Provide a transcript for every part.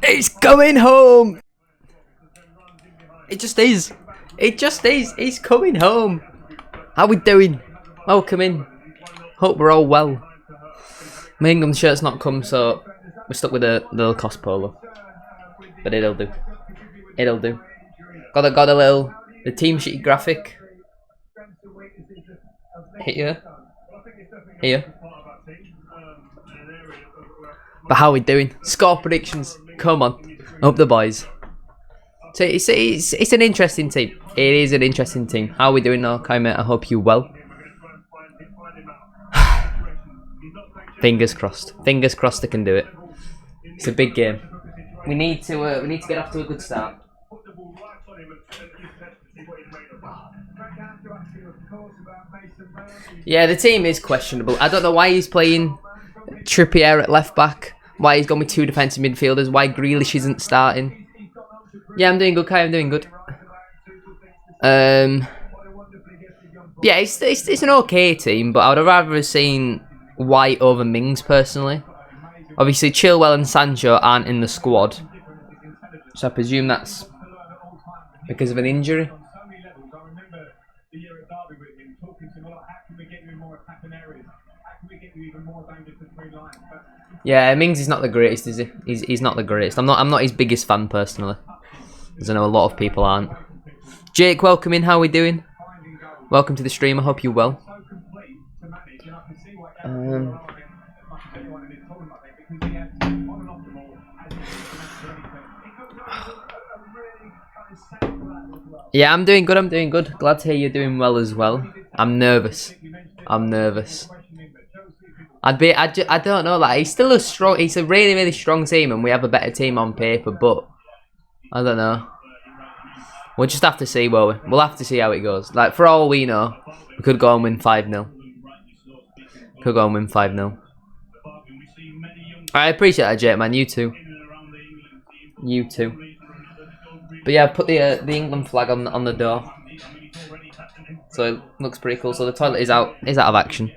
It's coming home. It just is. It just is. It's coming home. How we doing? Welcome in. Hope we're all well. My England shirt's not come, so we're stuck with the little cost polo. But it'll do. It'll do. Got a little the team sheet graphic. Here. But how we doing? Score predictions. Come on. Up the boys. So it's an interesting team. It is an interesting team. How are we doing now, Kaimate? I hope you're well. Fingers crossed. Fingers crossed they can do it. It's a big game. We need to get off to a good start. Yeah, the team is questionable. I don't know why he's playing Trippier at left back. Why he's gone with two defensive midfielders. Why Grealish isn't starting. Yeah, I'm doing good, Kai. I'm doing good. Yeah, it's an okay team, but I would have rather seen White over Mings personally. Obviously, Chilwell and Sancho aren't in the squad, so I presume that's because of an injury. Yeah, Mings is not the greatest, is he? He's not the greatest. I'm not his biggest fan personally, because I know a lot of people aren't. Jake, welcome in. How are we doing? Welcome to the stream. I hope you're well. Yeah, I'm doing good. I'm doing good. Glad to hear you're doing well as well. I'm nervous. I don't know. Like he's still he's a really strong team, and we have a better team on paper. But I don't know. We'll just have to see, won't we? We'll have to see how it goes. Like, for all we know, we could go and win 5-0. Could go and win 5-0. I appreciate that, Jake, man. You too. You too. But yeah, put the England flag on the door. So it looks pretty cool. So the toilet is out of action.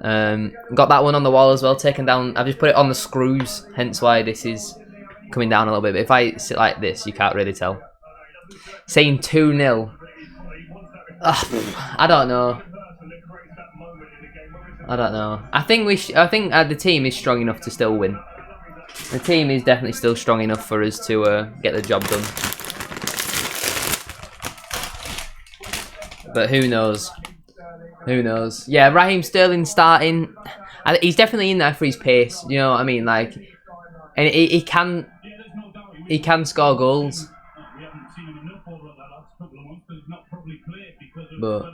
Got that one on the wall as well, taken down. I've just put it on the screws, hence why this is coming down a little bit. But if I sit like this, you can't really tell. Saying 2-0. I don't know. I think the team is strong enough to still win. The team is definitely still strong enough for us to get the job done. But who knows? Who knows? Yeah, Raheem Sterling starting. He's definitely in there for his pace. You know what I mean? Like, and he can score goals. But I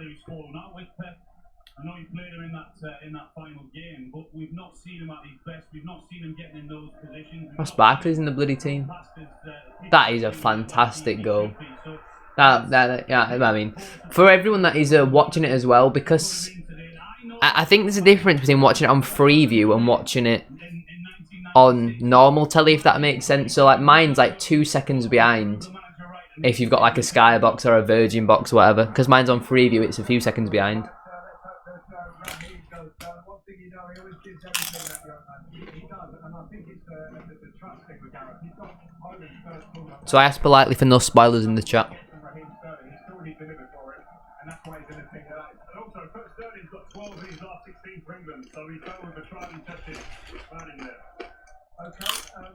know he played him in that final game, but we've not seen him at his best. We've not seen him getting in those positions. Ross Barkley's in the bloody team. That is a fantastic goal. Yeah, I mean, for everyone that is watching it as well, because I think there's a difference between watching it on Freeview and watching it on normal telly, if that makes sense. So like mine's like 2 seconds behind if you've got like a Sky box or a Virgin box or whatever, because mine's on Freeview, it's a few seconds behind. So I asked politely for no spoilers in the chat.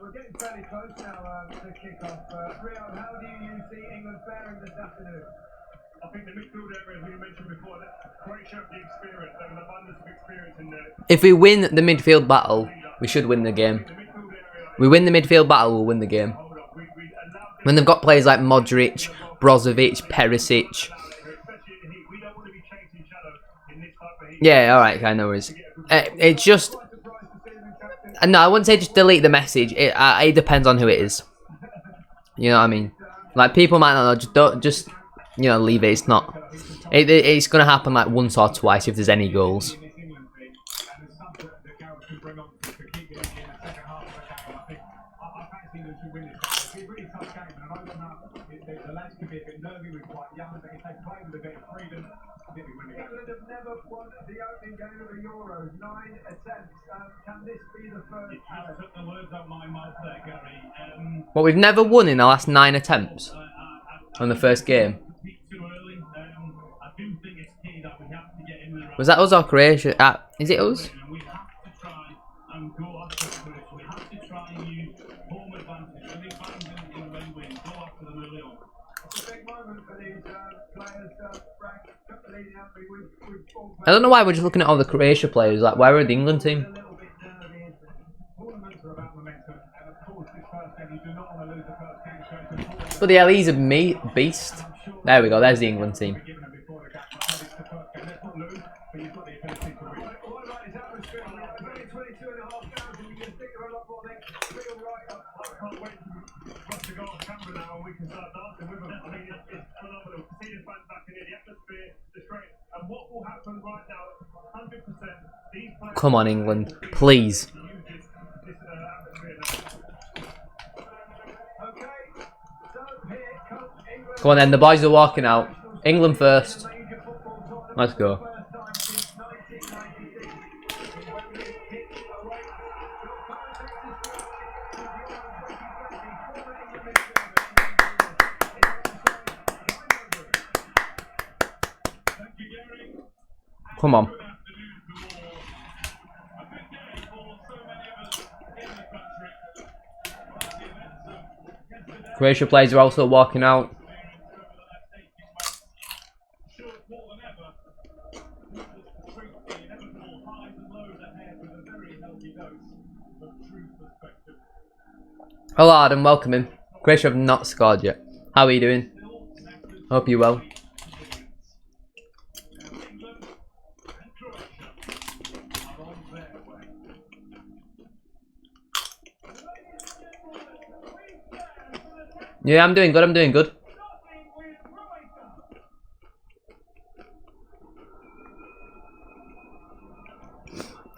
We're getting fairly close now to kick off. Rio, how do you see England faring this afternoon? I think the midfield area, as we mentioned before, Croatia have the experience, they have an abundance of experience in there. If we win the midfield battle, we should win the game. We win the midfield battle, we'll win the game. When they've got players like Modric, Brozovic, Perisic. Yeah, alright, okay, no worries. It's just... No, I wouldn't say just delete the message. It depends on who it is. You know what I mean? Like, people might not know, just you know, leave it. It's not... It's going to happen like once or twice if there's any goals. Well, we've never won in the last 9 attempts on the first game. Was that us or Croatia? Is it us? I don't know why we're just looking at all the Croatia players. Like, where are the England team? But the hell, he's a beast. There we go. There's the England team. Come on, England, please. Come on then, the boys are walking out. England first. Let's go. Come on. Croatia players are also walking out. Hello Adam, welcome in. Croatia have not scored yet. How are you doing? Hope you're well. Yeah, I'm doing good, I'm doing good.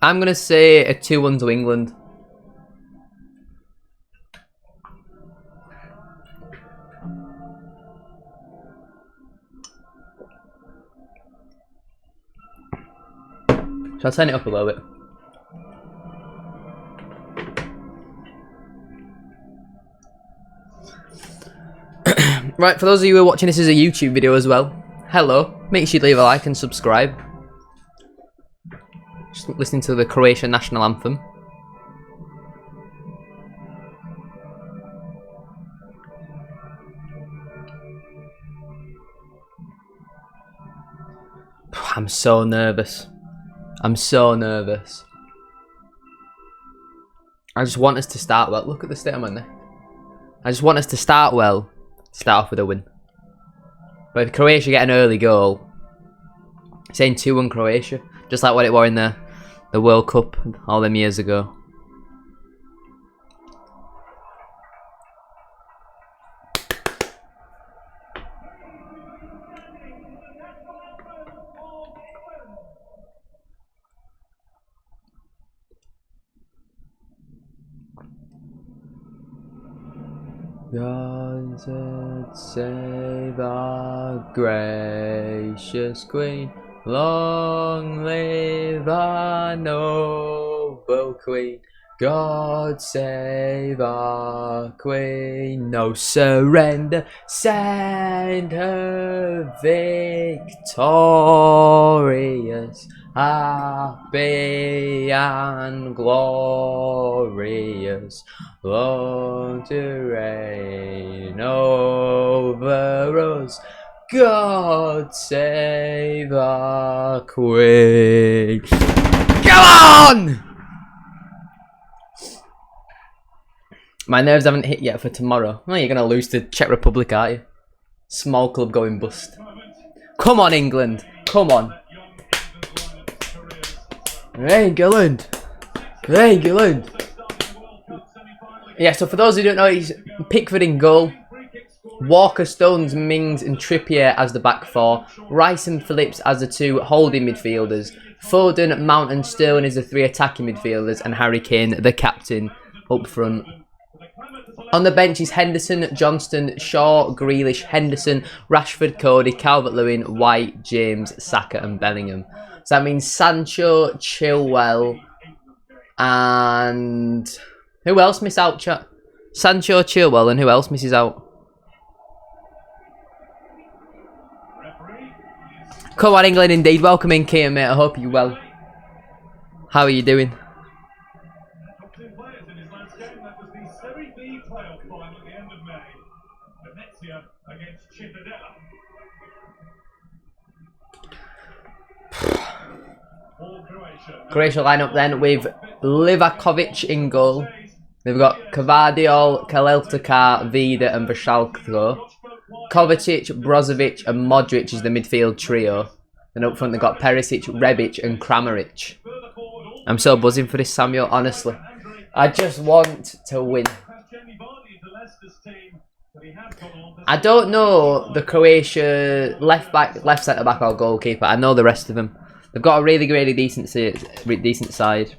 I'm going to say a 2-1 to England. Shall I turn it up a little bit? Right, for those of you who are watching this as a YouTube video as well, hello. Make sure you leave a like and subscribe. Just listening to the Croatian national anthem. I'm so nervous. I'm so nervous. I just want us to start well. Look at the state of my neck. I just want us to start well. Start off with a win. But if Croatia get an early goal, saying 2-1 Croatia, just like what it was in the World Cup all them years ago. God save our gracious Queen, long live our noble Queen. God save our Queen, no surrender, send her victorious, happy and glorious, long to reign over us. God save our Queen. Come on! My nerves haven't hit yet for tomorrow. Oh, you're going to lose to Czech Republic, aren't you? Small club going bust. Come on, England. Come on. England. England. Yeah, so for those who don't know, he's Pickford in goal. Walker, Stones, Mings and Trippier as the back four. Rice and Phillips as the 2 holding midfielders. Foden, Mount and Sterling as the 3 attacking midfielders. And Harry Kane, the captain, up front. On the bench is Henderson, Johnston, Shaw, Grealish, Henderson, Rashford, Cody, Calvert-Lewin, White, James, Saka and Bellingham. So that means Sancho, Chilwell and... who else miss out, chat? Sancho, Chilwell and who else misses out? Come on, England, indeed. Welcome in, Kian, mate. I hope you're well. How are you doing? Croatia lineup then with Livakovic in goal. They've got Kvaradil, Kaleltakar, Vida and Vashalko. Kovacic, Brozovic and Modric is the midfield trio. And up front they've got Perisic, Rebic and Kramaric. I'm so buzzing for this, Samuel, honestly. I just want to win. I don't know the Croatia left back, left centre back or goalkeeper. I know the rest of them. They've got a really decent side.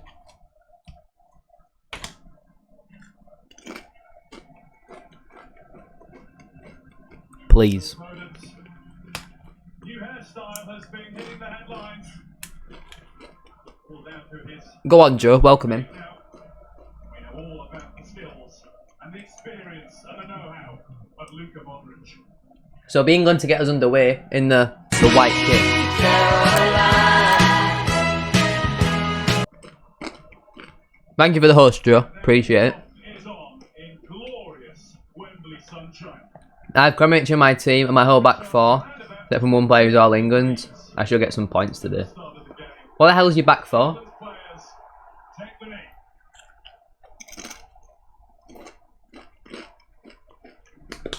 Please. Go on, Joe. Welcome in. So be England to get us underway in the white kit. Thank you for the host, Joe. Appreciate it. I have Kramaric in my team and my whole back four. Except from one player who's all England. I should get some points today. What the hell is your back four?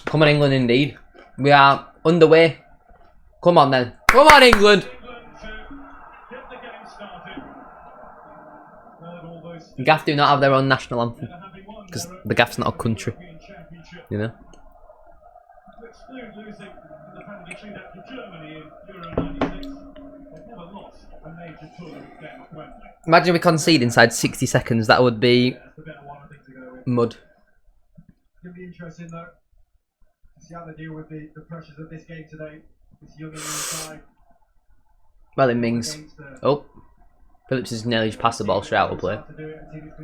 Come on, England, indeed. We are underway. Come on, then. Come on, England! The Gaff do not have their own national anthem. Because the Gaff's not a country. You know? Imagine we concede inside 60 seconds. That would be mud. It's going to be interesting, though. See how they deal with the pressures of this game today. This young England side. Well, it Mings. Oh. Phillips has nearly just passed the ball straight out of play.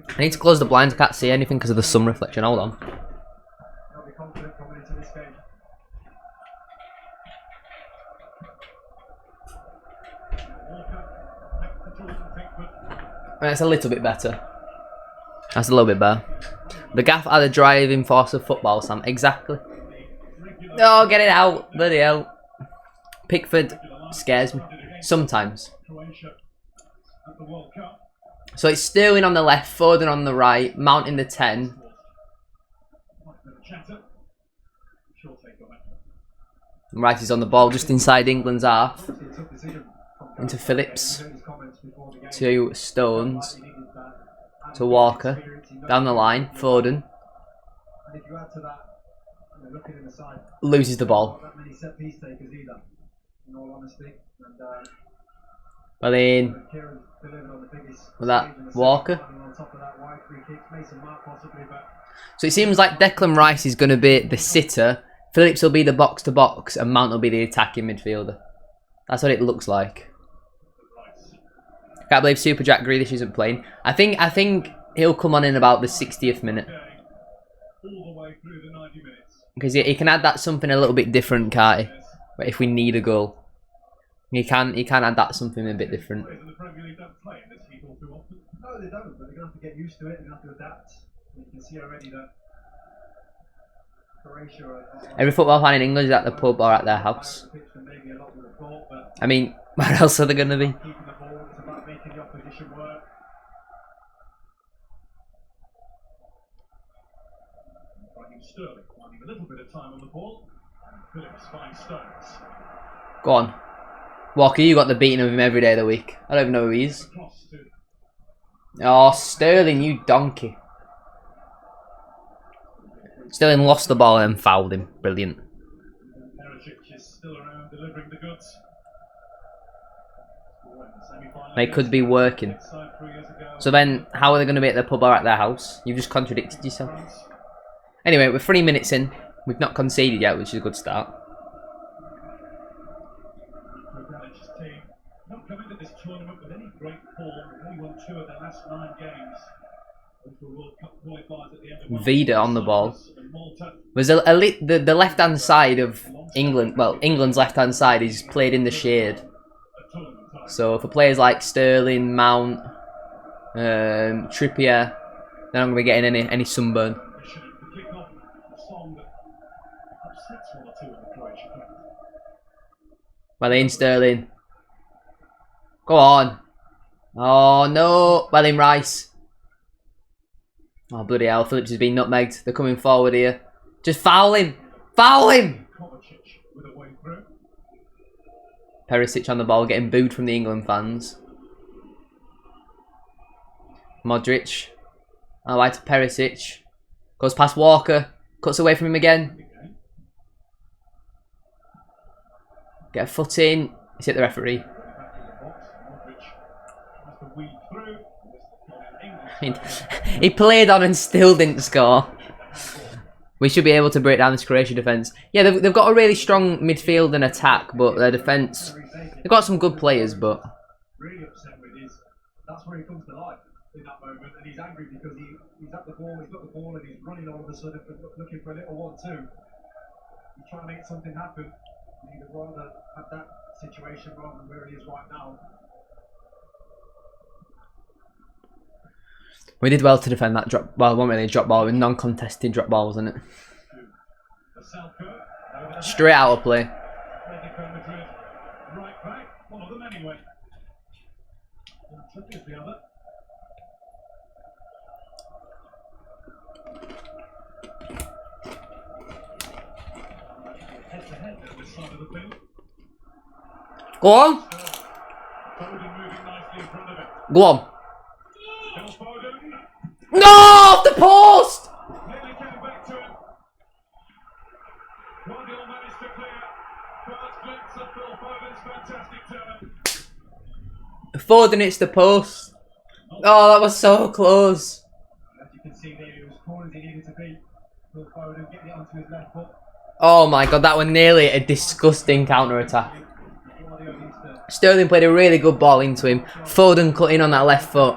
I need to close the blinds. I can't see anything because of the sun reflection. Hold on. They'll be confident coming into this game. That's a little bit better. That's a little bit better. The Gaff are the driving force of football, Sam. Exactly. Oh, get it out. Bloody hell. Pickford scares me. Sometimes. So it's Sterling on the left, Foden on the right, Mount in the 10. Right is on the ball just inside England's half. Into Phillips. To Stones. To Walker. Down the line, Foden. Loses the ball. Well in. With that Walker. So it seems like Declan Rice is going to be the sitter. Phillips will be the box to box and Mount will be the attacking midfielder. That's what it looks like. Can't believe Super Jack Grealish isn't playing. I think he'll come on in about the 60th minute. Because he can add that something a little bit different, can't he? But if we need a goal. He can add that something a bit different. No, they don't, but they're going to have to get used to it, they're going to have to adapt. You can see already that Croatia every football fan in England is at the pub or at their house. I mean, where else are they going to be? Go on. Walker, you got the beating of him every day of the week. I don't even know who he is. Oh, Sterling, you donkey. Sterling lost the ball and fouled him. Brilliant. They could be working. So then, how are they going to be at their pub or at their house? You've just contradicted yourself. Anyway, we're 3 minutes in. We've not conceded yet, which is a good start. Not come into this tournament with any great form. Only won 2 of their last 9 games. Vida on the ball. There's the left-hand side of England. Well, England's left-hand side is played in the shade. So for players like Sterling, Mount, Trippier, they're not going to be getting any sunburn. Well in, Sterling. Go on. Oh no, well in, Rice. Oh bloody hell, Phillips has been nutmegged. They're coming forward here. Just foul him! Foul him! Perisic on the ball, getting booed from the England fans. Modric. Oh, right to Perisic. Goes past Walker. Cuts away from him again. Get a foot in. He's hit the referee. He played on and still didn't score. We should be able to break down this Croatia defence. Yeah, they've got a really strong midfield and attack, but their defence, they've got some good players, but... Really upset with his, that's where he comes to life in that moment, and he's angry because he's at the ball, he's got the ball, and he's running all of a sudden looking for a little 1-2. He's trying to make something happen. He'd rather have that situation rather than where he is right now. We did well to defend that drop. Well, it wasn't really a drop ball, with non-contested drop balls, wasn't it? Straight out of play. Right back, one of them anyway. The other. Head to head at this side of the field. Go on. Go on. No, off the post! Foden hits the post. Oh, that was so close. As you can see there, he was cornered he needed to be. Foden getting it onto his left foot. Oh my god, that was nearly a disgusting counter-attack. Sterling played a really good ball into him. Foden cut in on that left foot.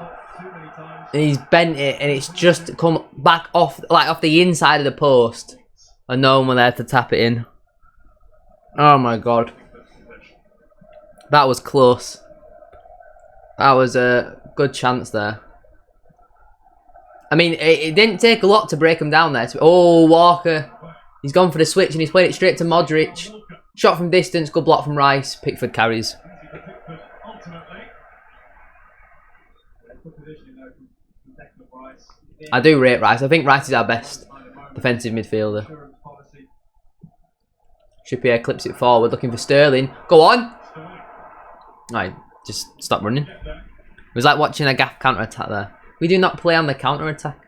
And he's bent it, and it's just come back off, like off the inside of the post, and no one was there to tap it in. Oh my god, that was close. That was a good chance there. I mean, it didn't take a lot to break him down there. Oh, Walker, he's gone for the switch, and he's played it straight to Modric. Shot from distance, good block from Rice. Pickford carries. I do rate Rice. I think Rice is our best defensive midfielder. Trippier clips it forward, looking for Sterling. Go on! Right, just stop running. It was like watching a gaff counter-attack there. We do not play on the counter-attack.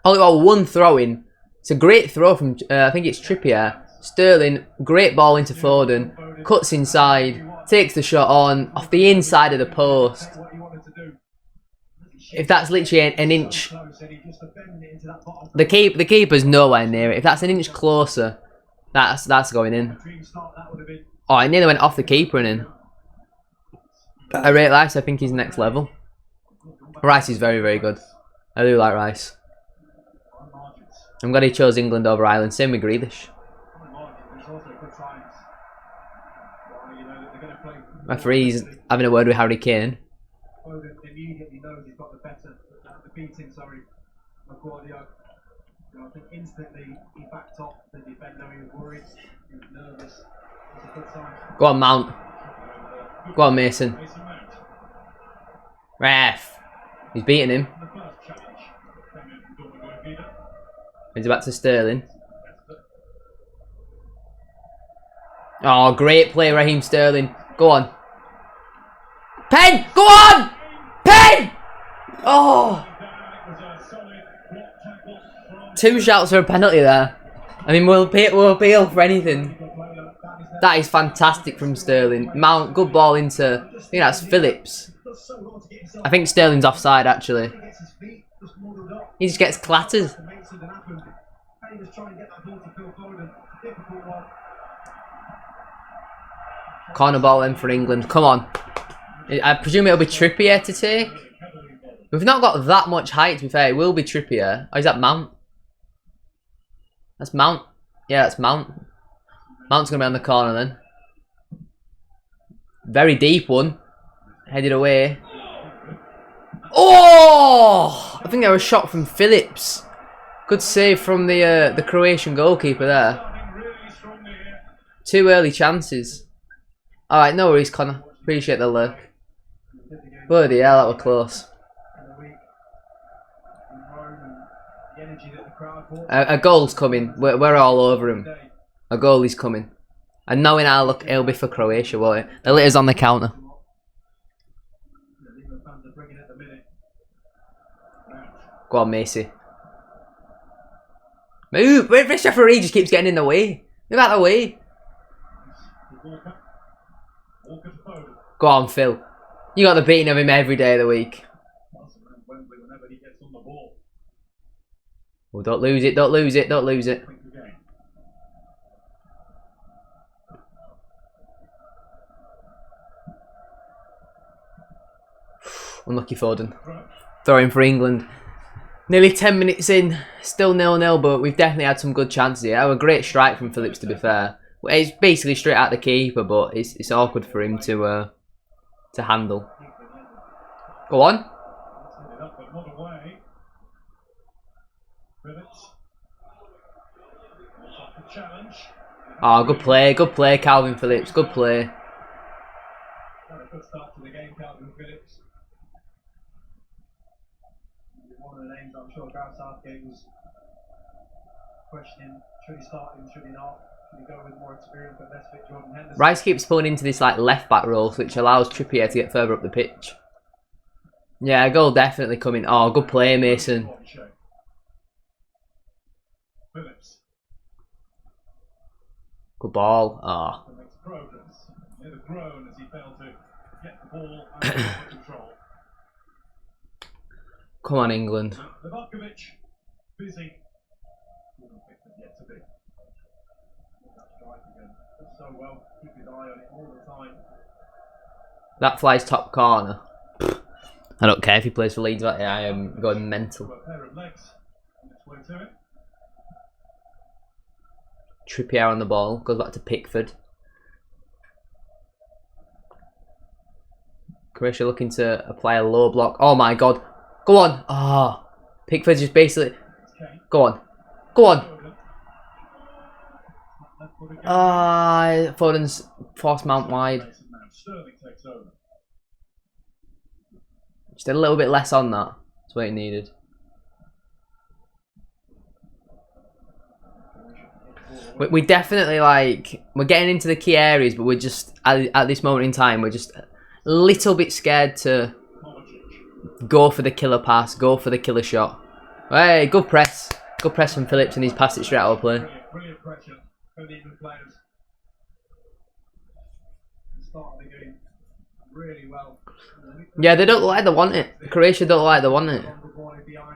Only got one throw-in. It's a great throw from, I think it's Trippier. Sterling, great ball into Foden. Cuts inside, takes the shot on, off the inside of the post. If that's literally an inch, the keeper's nowhere near it. If that's an inch closer, that's going in. Oh, it nearly went off the keeper and in. I rate Rice. I think he's next level. Rice is very, very good. I do like Rice. I'm glad he chose England over Ireland. Same with Grealish. Referee's having a word with Harry Kane. Foden immediately knows he's got the beating, of Guardiola. I think instantly he backed off the defender. He was worried, he was nervous. It's a good sign. Go on, Mount. Go on, Mason. Ref. He's beating him. He's back to Sterling. Oh, great play, Raheem Sterling. Go on. Pen! Go on! Pen! Oh! 2 shouts for a penalty there. I mean, we'll appeal for anything. That is fantastic from Sterling. Mount, good ball into, I think that's Phillips. I think Sterling's offside, actually. He just gets clattered. accident happened. Famous trying to get that ball to Phil Foden. Difficult one. Corner ball in for England. Come on. I presume it'll be Trippier to take. We've not got that much height, to be fair. It will be Trippier. Oh, is that Mount? That's Mount. Yeah, that's Mount. Mount's going to be on the corner then. Very deep one. Headed away. Oh! I think that was a shot from Phillips. Good save from the Croatian goalkeeper there. 2 early chances. Alright, no worries, Connor. Appreciate the look. Bloody hell, that was close. A goal's coming. We're all over him. A goal is coming. And knowing our luck, it'll be for Croatia, won't it? They'll hit us on the counter. Go on, Macy. Move! This referee just keeps getting in the way. Move out of the way. Go on, Phil. You got the beating of him every day of the week. Oh, don't lose it, don't lose it, don't lose it. Unlucky Foden. Throwing for England. Nearly 10 minutes in, still 0-0, but we've definitely had some good chances here. A great strike from Phillips, to be fair. It's basically straight at the keeper, but it's awkward for him to handle. Go on. Oh, good play, Calvin Phillips, good play. Good start to the game, Calvin Phillips. One of the names I'm sure Gareth Southgate was questioning, should he start him, should he not? Should he go with more experience but less fit Jordan Henderson? Rice keeps pulling into this like left back role, which allows Trippier to get further up the pitch. Yeah, a goal definitely coming. Oh, good play, Mason. Phillips. Good ball. Oh. Makes progress. Near the groan as he failed to get the ball under control. Come on, England. Livakovic, busy. Yet to be. That strike again. Does so well. Keep his eye on it all the time. That flies top corner. I don't care if he plays for Leeds. I am going mental. A pair of legs on its way to it. Trippier on the ball. Goes back to Pickford. Croatia looking to apply a low block. Oh my god. Go on. Ah, oh, Pickford's just basically. Go on. Go on. Ah, Foden's forced Mount wide. Just a little bit less on that. That's what it needed. We definitely we're getting into the key areas, but we're just at this moment in time we're just a little bit scared to go for the killer pass, go for the killer shot. Hey, good press from Phillips, and he's passed it straight out of play. Brilliant pressure from the England players. Start of the game really well. Yeah, they don't look like they want it. Croatia don't look like they want it.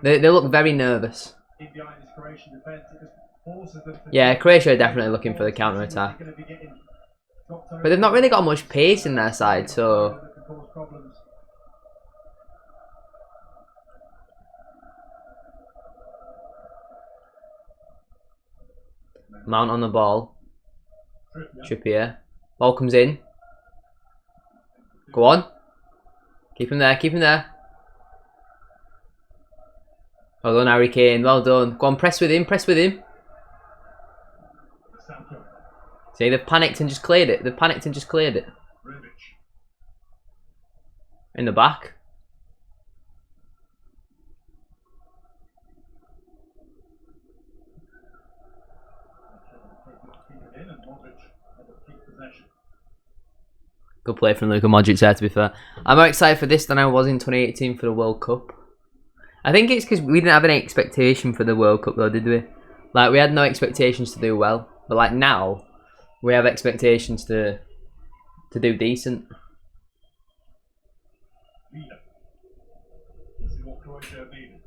They look very nervous. Yeah, Croatia are definitely looking for the counter attack, but they've not really got much pace in their side, so. Mount on the ball. Trippier. Ball comes in. Go on. Keep him there, keep him there. Well done, Harry Kane. Well done. Go on, press with him, press with him. See, they've panicked and just cleared it. They've panicked and just cleared it. In the back. Good play from Luka Modric there, to be fair. I'm more excited for this than I was in 2018 for the World Cup. I think it's because we didn't have any expectation for the World Cup though, did we? Like, we had no expectations to do well. But like now, we have expectations to do decent. This is what Croatia needed.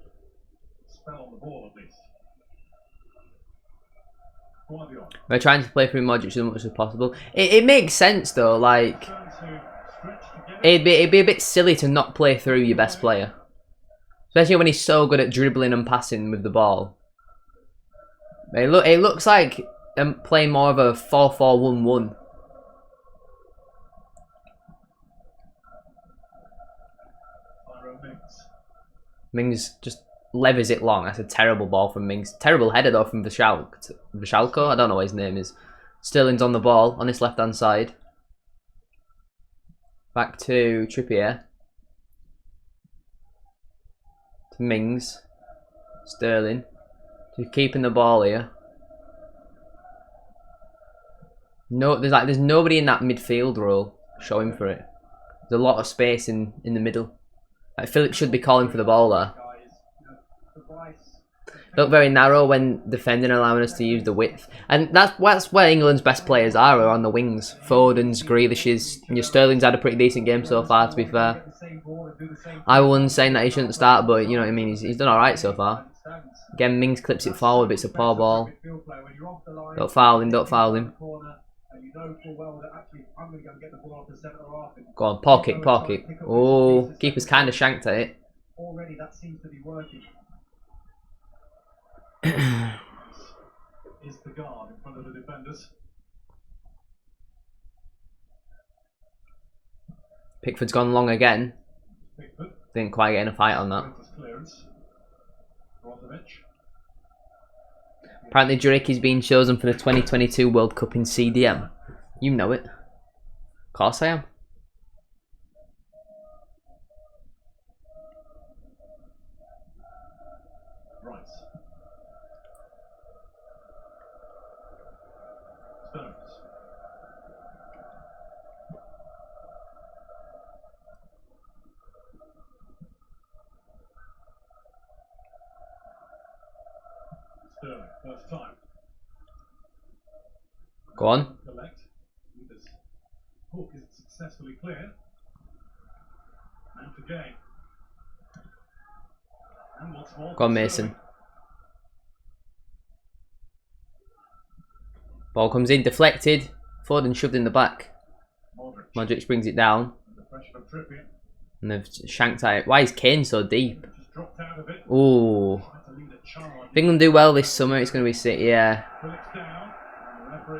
Spell on the ball at least. We're trying to play through Modric as much as possible. It makes sense though. Like it'd be a bit silly to not play through your best player, especially when he's so good at dribbling and passing with the ball. It looks like playing more of a 4-4-1-1. Mings just levers it long. That's a terrible ball from Mings. Terrible header though from Vishalko. I don't know what his name is. Sterling's on the ball on his left-hand side. Back to Trippier. To Mings. Sterling. Just keeping the ball here. No, there's nobody in that midfield role showing for it. There's a lot of space in the middle. Like Phillips should be calling for the ball there. Look very narrow when defending, allowing us to use the width, and that's where England's best players are on the wings. Foden's, Grealish's. Your Sterling's had a pretty decent game so far, to be fair. I wasn't saying that he shouldn't start, but you know what I mean. He's done all right so far. Again, Mings clips it forward, but it's a poor ball. Don't foul him. Don't foul him. Go on, paw kick, paw kick. Oh, keeper's kind of shanked at it. Already that seems to be working. Is the guard in front of the defenders. Pickford's gone long again. Didn't quite get in a fight on that. Apparently Drake is being chosen for the 2022 World Cup in CDM. You know it. Of course I am. First time. Go on. Collect. Hook is successfully cleared. And for game. And what's more, Go on, Mason. Ball comes in, deflected. Foden shoved in the back. Modric brings it down. And they've shanked at it. Why is Kane so deep? Ooh. If England do well this summer, it's going to be sick. Yeah.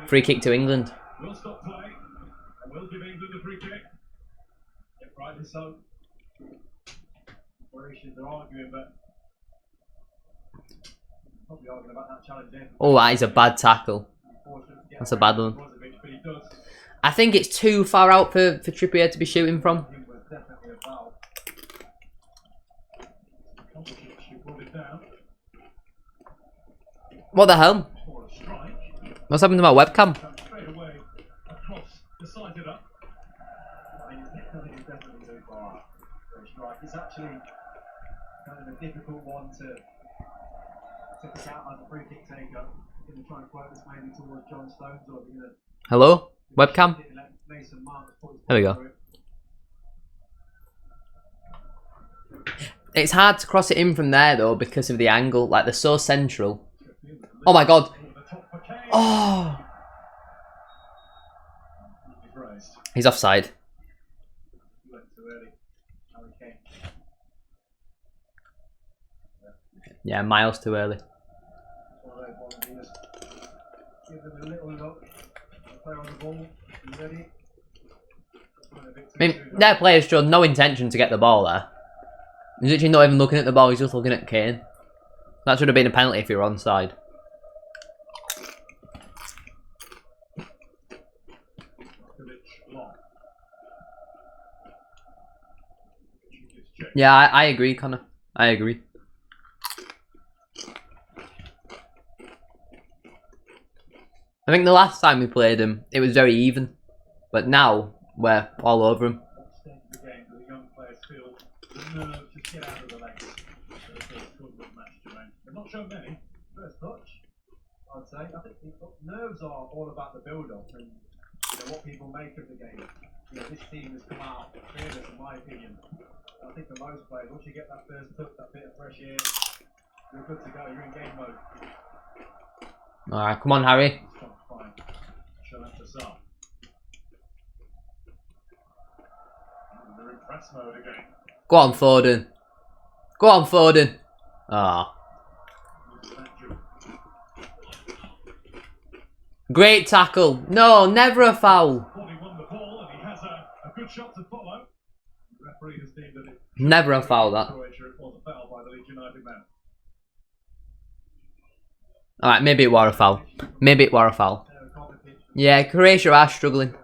Free kick to England. We'll stop play. And we'll give England a free kick. Yeah, rightly so. Croatia, they're arguing, but probably arguing about that challenge there. Oh, that is a bad tackle. That's a bad one. I think it's too far out for Trippier to be shooting from. What the hell? What's happened to my webcam? It's actually kind of a difficult one to pick out as a free kick taker. Going to try and quote this maybe towards John Stones, or going to. Hello? Webcam? There we go. It's hard to cross it in from there though because of the angle. Like they're so central. Oh my god. Oh. He's offside. Yeah, miles too early. I mean, their players showed no intention to get the ball there. He's literally not even looking at the ball, he's just looking at Kane. That should have been a penalty if you were onside. Yeah, I agree, Connor. I agree. I think the last time we played him, it was very even. But now, we're all over him. Not shown many. First touch, I'd say. I think nerves are all about the build-up and what people make of the game. This team has come out fearless, in my opinion. I think for most players, once you get that first touch, that bit of fresh air, you're good to go. You're in game mode. Alright, come on, Harry. Go on, Foden. Go on, Foden. Ah. Great tackle. No, never a foul. Never a foul, that. Alright, maybe it was a foul. Maybe it was a foul. Yeah, Croatia are struggling.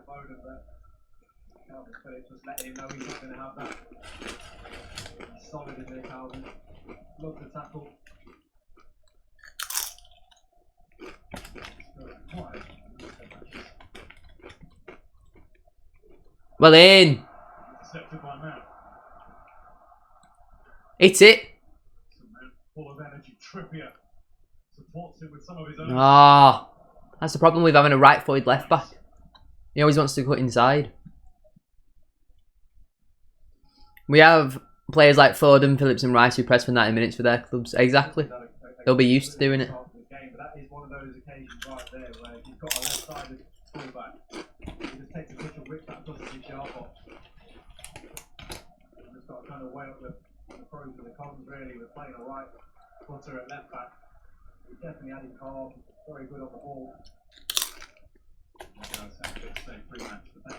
Well in. It's it. Ah, that's the problem with having a right-footed left back. He always wants to cut inside. We have players like Foden, Phillips and Rice who press for 90 minutes for their clubs. Exactly. They'll be used to doing it. At left back, he's definitely adding calm, very good on the ball. That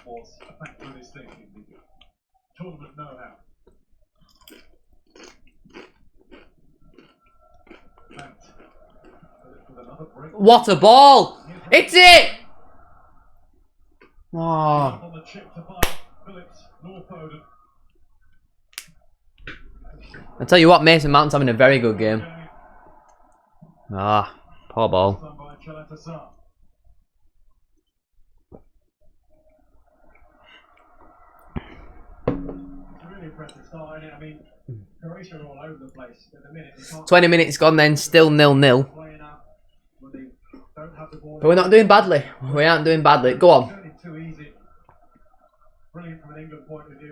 was a factor of his thinking. Tournament know-how. What a ball! It's it! Oh. I tell you what, Mason Mount's having a very good game. Ah, poor ball. Really impressive start, isn't it? I mean, Croatia are all over the place at the minute. 20 minutes gone then, still 0-0. But we're not doing badly. We aren't doing badly. Go on.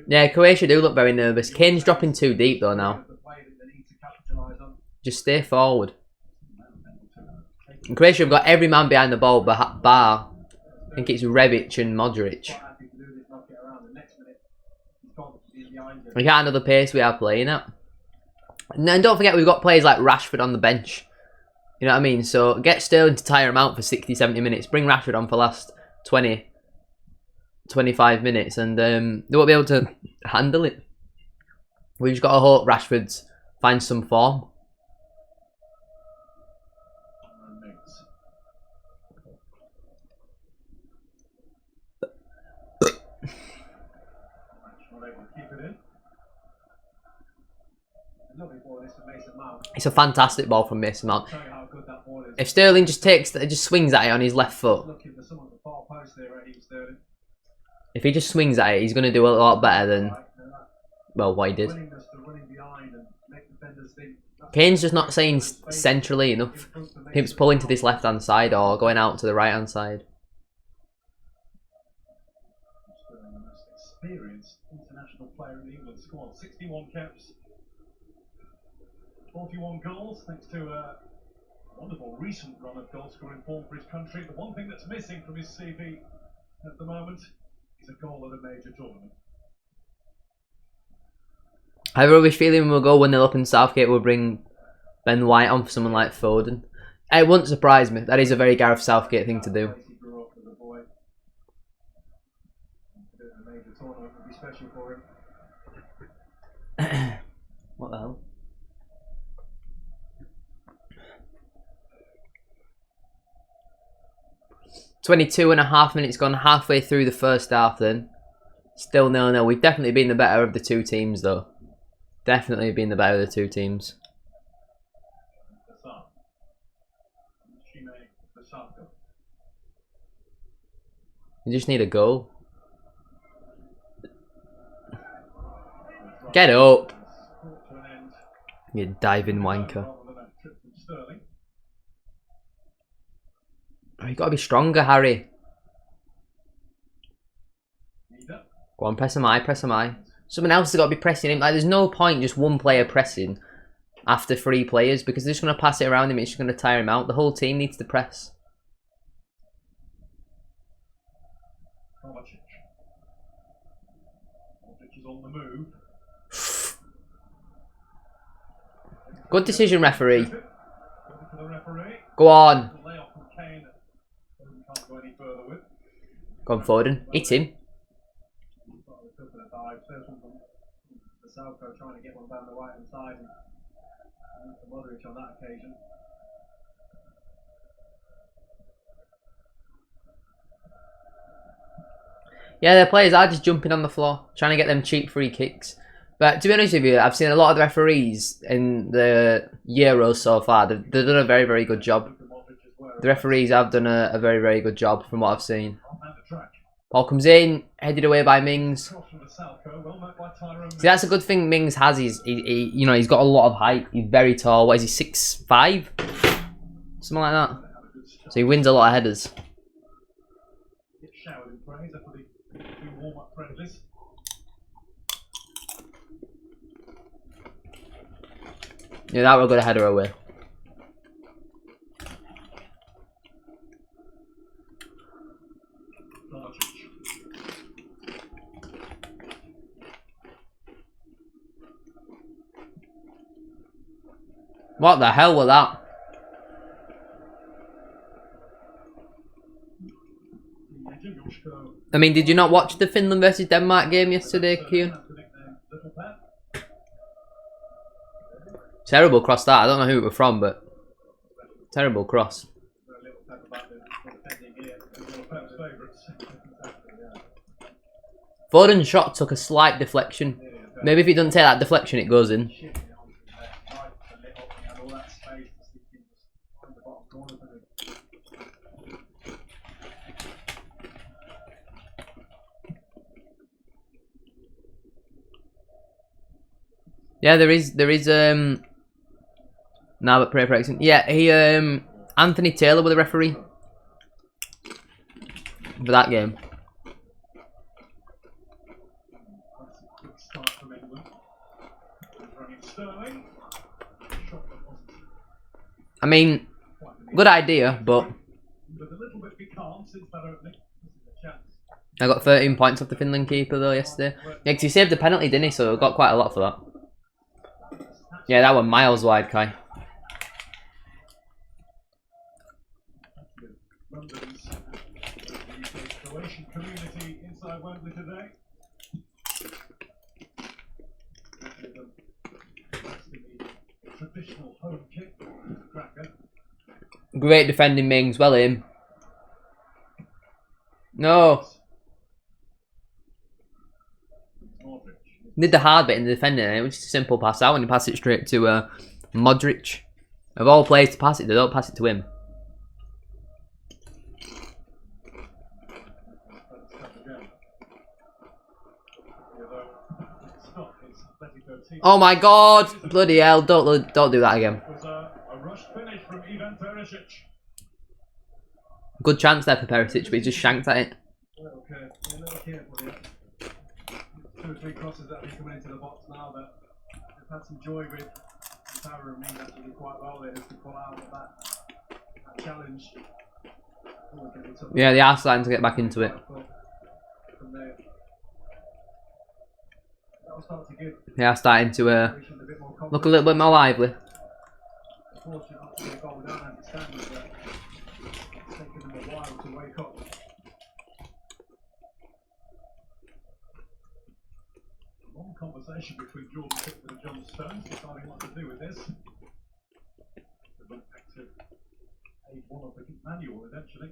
Yeah, Croatia do look very nervous. Kane's dropping too deep though now. Just stay forward. And Croatia have got every man behind the ball bar. I think it's Rebic and Modric. We got another pace we are playing at. And then don't forget we've got players like Rashford on the bench. You know what I mean? So get Sterling to tire him out for 60-70 minutes. Bring Rashford on for last 20-25 minutes. And they won't be able to handle it. We've just got to hope Rashford finds some form. It's a fantastic ball from Mason Mount. If Sterling just swings at it on his left foot. If he just swings at it, he's going to do a lot better than, well, what he did. Kane's just not saying centrally enough. He's pulling to this left-hand side or going out to the right-hand side. Experienced international player in the England squad, 61 caps. 41 goals, thanks to a wonderful recent run of goal scoring form for his country. The one thing that's missing from his CV at the moment is a goal at a major tournament. I have a rubbish feeling we'll go 1-0 up and Southgate will bring Ben White on for someone like Foden. It wouldn't surprise me. That is a very Gareth Southgate thing to do. What the hell? 22.5 minutes gone, halfway through the first half then. Still 0-0. We've definitely been the better of the two teams though. Definitely been the better of the two teams. You just need a goal. Get up! You diving wanker. Oh, you've got to be stronger, Harry. Go on, press him high, press him high. Someone else has got to be pressing him. Like, there's no point just one player pressing after 3 players because they're just going to pass it around him. It's just going to tire him out. The whole team needs to press. Kovacic. Kovacic is on the move. Good decision, referee. For the referee. Go on. The layoff from Kane. Can't go any further with. Go on, Foden. Hit him. The Southco trying to get one down the right hand side and Modric on that occasion. Yeah, the players are just jumping on the floor, trying to get them cheap free kicks. But to be honest with you, I've seen a lot of the referees in the Euros so far. They've done a very, very good job. The referees have done a very, very good job from what I've seen. Ball comes in, headed away by Mings. See, that's a good thing Mings has. He's got a lot of height. He's very tall. What is he, 6'5"? Something like that. So he wins a lot of headers. Yeah, that will go a header away. What the hell was that? I mean, did you not watch the Finland versus Denmark game yesterday, Kieran? Terrible cross that. I don't know who it was from, but terrible cross. Foden's shot took a slight deflection. Maybe if he doesn't take that deflection, it goes in. Yeah, there is now but pray for excellent. Yeah, he Anthony Taylor was the referee for that game. I mean, good idea, but I got 13 points off the Finland keeper though yesterday. Yeah, because he saved the penalty, didn't he? So I got quite a lot for that. Yeah, that one miles wide, Kai. London's Croatian community inside Wembley today. Traditional home kick, cracker. Great defending, Mings. Well in. No. Did the hard bit in the defending, and it was just a simple pass out, and he passed it straight to Modric. Of all players to pass it, they don't pass it to him. Oh my God! Bloody hell! Don't do that again. Good chance there for Perisic, but he just shanked at it. Two or three crosses that have been coming into the box now that they've had some joy with. Power and Ming actually quite well there just to pull out of that challenge. Yeah, they are starting to get back into it. They are starting to look a little bit more lively. Long conversation between Jordan Pickford and John Stones deciding what to do with this. They went back to page 1 of the manual eventually.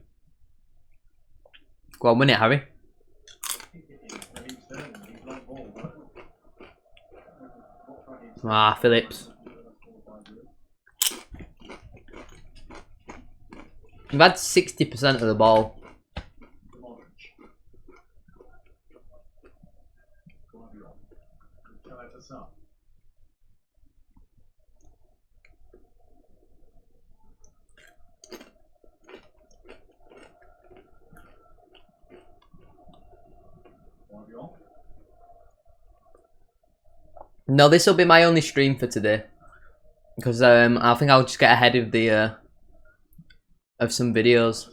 Go on, win it, Harry. Ah, Phillips. We've had 60% of the ball. No, this will be my only stream for today, because I think I'll just get ahead of the of some videos.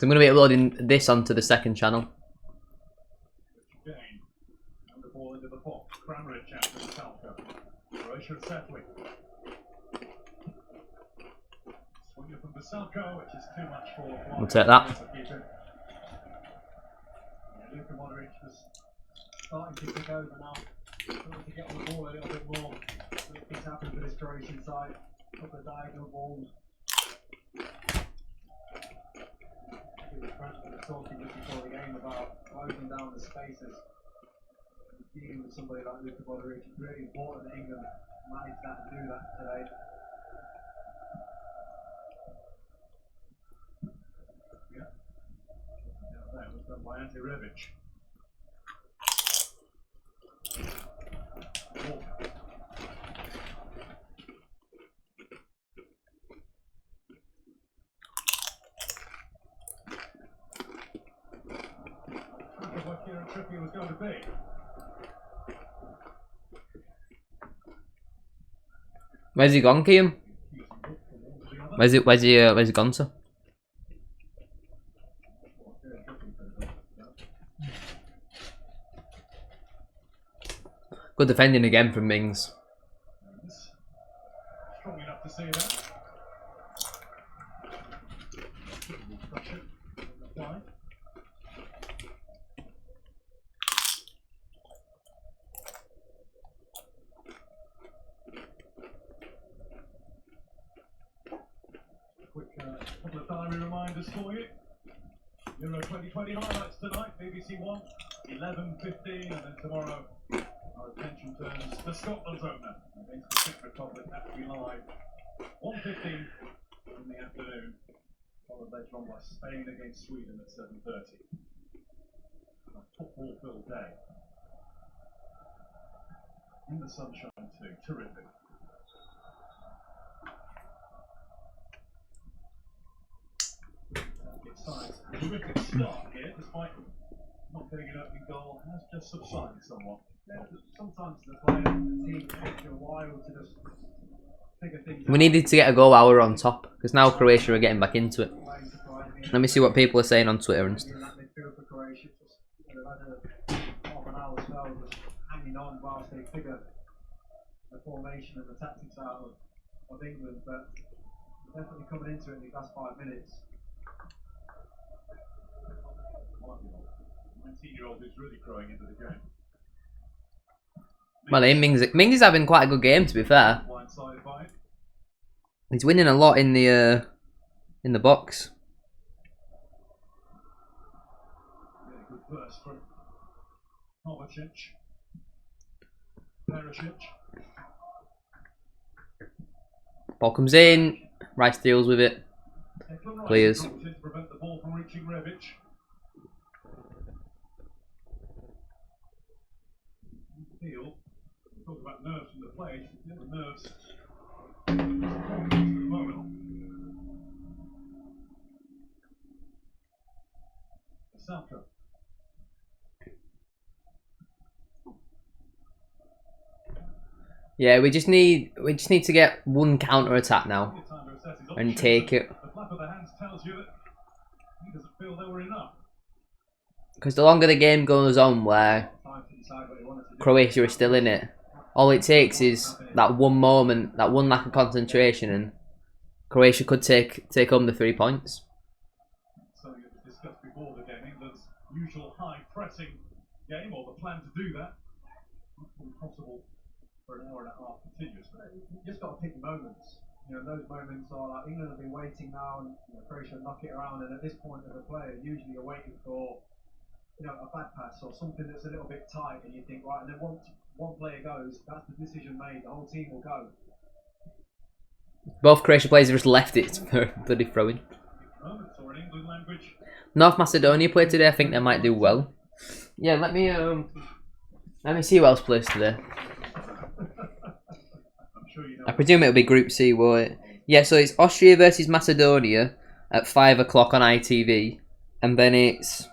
I'm going to be uploading this onto the second channel. Again, and the ball into the box. Kramaric out to Salko. Croatia settling. Swinging from the Salko, which is too much for. We'll take that. Luka Modric was starting to pick over now. Starting to get on the ball a little bit more. It's happened for this Croatian side. A couple of diagonal balls. Frank was talking just before the game about closing down the spaces. Dealing with somebody like Luka Modric, it's really important that England managed that and do that today. Yeah. That was done by Ante Rebic. What Kieran Trippier was going to be. Where's he gone, Kiam? Where's he gone to? Good defending again from Mings. Strong enough to see that. Quick couple of diary reminders for you. Euro 2020 highlights tonight, BBC One, 11:15, and then tomorrow our attention turns to Scotland's opener against the Czech Republic. That will be live 1:15 in the afternoon, followed later on by Spain against Sweden at 7:30. A football-filled day. In the sunshine too, terrific. Terrific start here, despite not getting an opening goal, has just subsided somewhat. Sometimes the player and the team takes a while to just figure things out. We needed to get a goal while we were on top, because now Croatia are getting back into it. Let me see what people are saying on Twitter and stuff. Half an hour spell was hanging on whilst they figure the formation and the tactics out of England, but definitely coming into it in the last 5 minutes. 19-year-old who's really growing into the game. Well, Mings is having quite a good game, to be fair. He's winning a lot in the box. Really good burst from Kovacic. Perisic. Ball comes in. Rice deals with it. Clears. To prevent the ball from reaching Rebic. Feel. Talk about nerves from the play. The nerves. At the moment. Salko. Yeah, we just need to get one counter attack now and take it. The flap of the hands tells you that he doesn't feel they were enough. Because the longer the game goes on, where Croatia is still in it, all it takes is that one moment, that one lack of concentration, and Croatia could take home the 3 points. Something that was discussed before the game. England's usual high pressing game, or the plan to do that, not possible for an hour and a half continuous. But you just got to pick moments. You know, those moments are like England have been waiting now, and Croatia knock it around. And at this point of the play, usually you're waiting for a bad pass or something that's a little bit tight, and you think, right, and then once one player goes, that's the decision made. The whole team will go. Both Croatia players have just left it for bloody throwing. North Macedonia played today. I think they might do well. Yeah, let me see who else plays today. I presume it'll be Group C, won't it? Yeah, so it's Austria versus Macedonia at 5 o'clock on ITV, and then it's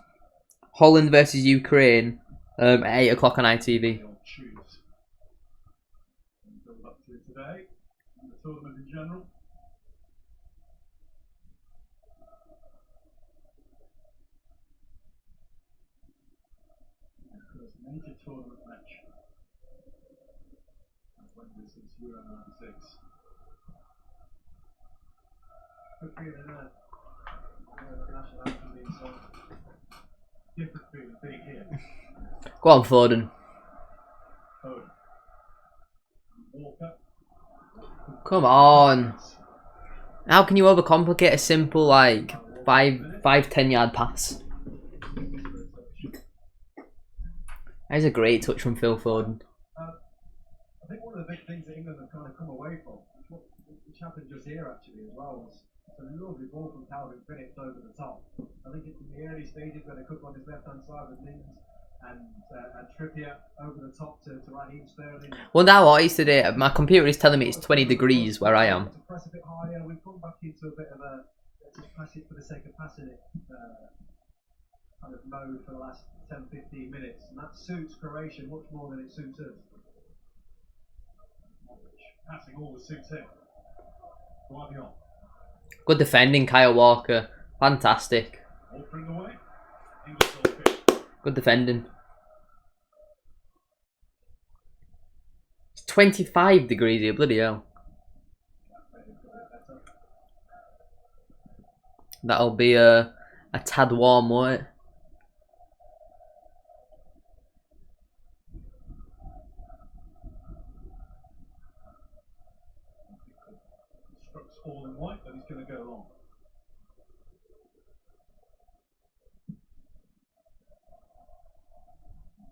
Holland versus Ukraine at 8 o'clock on ITV. major tournament match. Wembley since Euro '96. Good feeling there. The national anthem being sung. Different feeling being here. Go on, Foden. Foden. Walker. Come on. How can you overcomplicate a simple like 10 yard pass? That is a great touch from Phil Foden. I think one of the big things that England have kind of come away from, which happened just here actually as well, was a lovely ball from Calvin Phillips over the top. I think in the early stages where they cooked on his left hand side with Lins and Trippier over the top to Raheem Sterling. Wonder how hot it is today. My computer is telling me it's 20 degrees where I am. To press a bit higher, we've gone back into a bit of a just pass it for the sake of passing it kind of mode for the last 10-15 minutes, and that suits Croatia much more than it suits us. Passing always suits him. Guardiola. Good defending, Kyle Walker. Fantastic. Walking away. English all Good defending. It's 25 degrees here, bloody hell. That'll be a tad warm, won't it? Strokes all in white, but he's going to go long.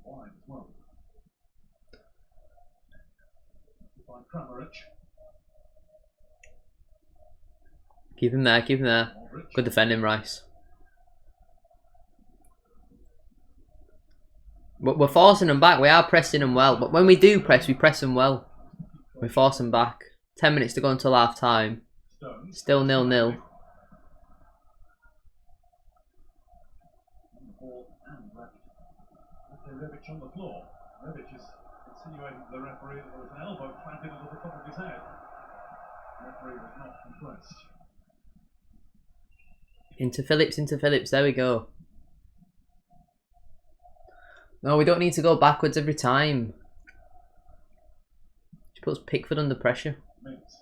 Wide as well. By Kramaric. Keep him there, keep him there. Good defending, Rice. But we're forcing them back. We are pressing them well. But when we do press, we press them well. We force them back. 10 minutes to go until half time. Still 0-0. Rebic on the floor. Rebic is insinuating to the referee that there was an elbow planted under the top of his head. The referee was not impressed. Into Phillips, there we go. No, we don't need to go backwards every time. She puts Pickford under pressure. Minutes.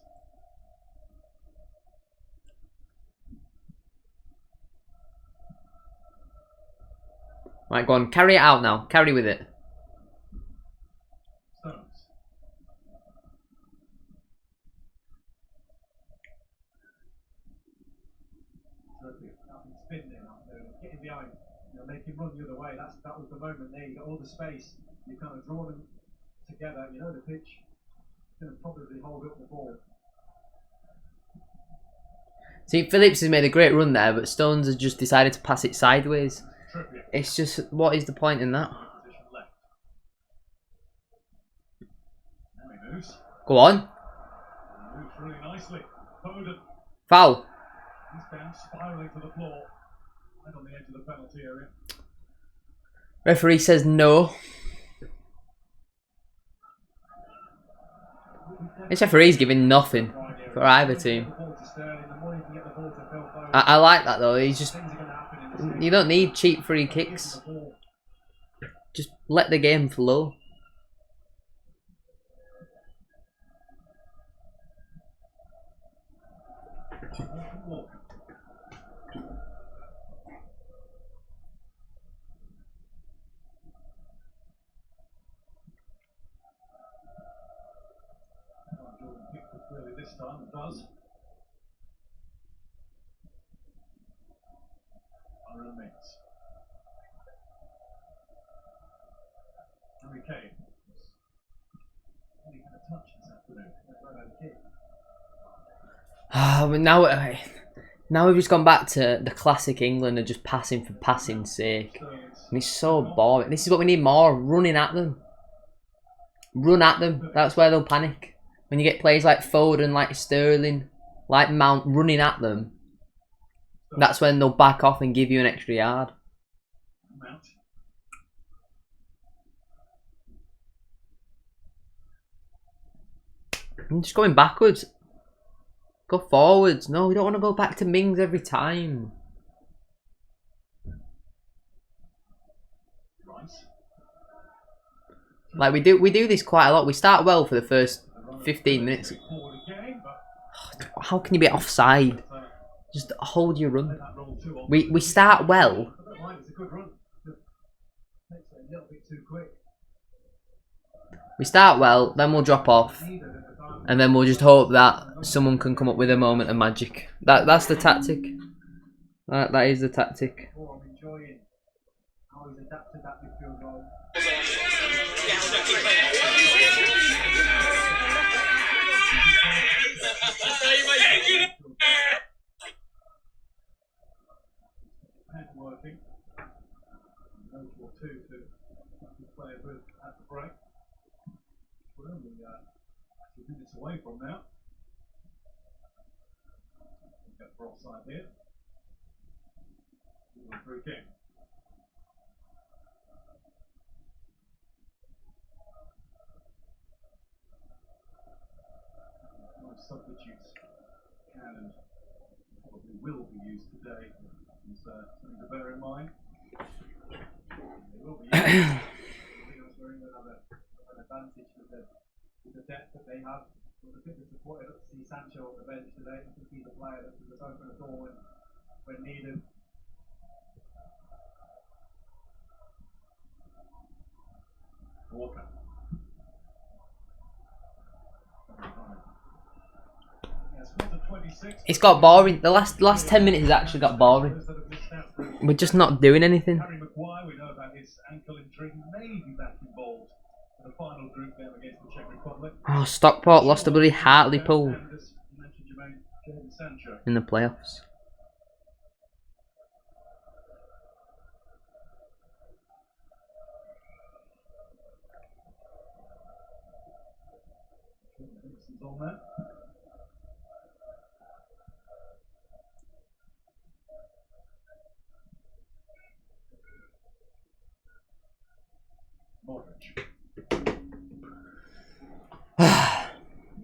Right, go on, carry it out now. Carry with it. Stones. Spin there, getting behind, make him run the other way. That was the moment there. You got all the space. You kind of draw them together. You know the pitch is going to probably hold up the ball. See, Phillips has made a great run there, but Stones has just decided to pass it sideways. Trippier. It's just, what is the point in that? Position left. Now he moves. Go on. He moves really nicely. Foden. Foul. He's down, spiralling to the floor. Right on the edge of the penalty area. Referee says no. This referee's giving nothing for either team. I like that though. He's just, you don't need cheap free kicks. Just let the game flow. This time it does. Aaron Mings. Harry Kane. Only had a touch this afternoon. But now we've just gone back to the classic England of just passing for passing's sake. And it's so boring. This is what we need more. Running at them. Run at them. That's where they'll panic. When you get players like Foden, like Sterling, like Mount running at them, that's when they'll back off and give you an extra yard. I'm just going backwards. Go forwards. No, we don't want to go back to Mings every time. Like we do this quite a lot. We start well for the first 15 minutes. How can you be offside? Just hold your run. We start well. We start well, then we'll drop off, and then we'll just hope that someone can come up with a moment of magic. That's the tactic. That is the tactic. Working. Notable too to play with at the break. We're only a few minutes away from now. We've got for offside here. Free kick. Most substitutes can and probably will be used today. It's something to bear in mind. They will be used. I think Australia have an advantage with the depth that they have. But I think it's supported up to see Sancho on the bench today. I think he's a player that can just open the door when needed. Walker. It's got boring. The last 10 minutes has actually got boring. We're just not doing anything. We know about his ankle injury, may be back involved in the final group game against the Czech Republic. Oh, Stockport lost a bloody Hartlepool in the playoffs.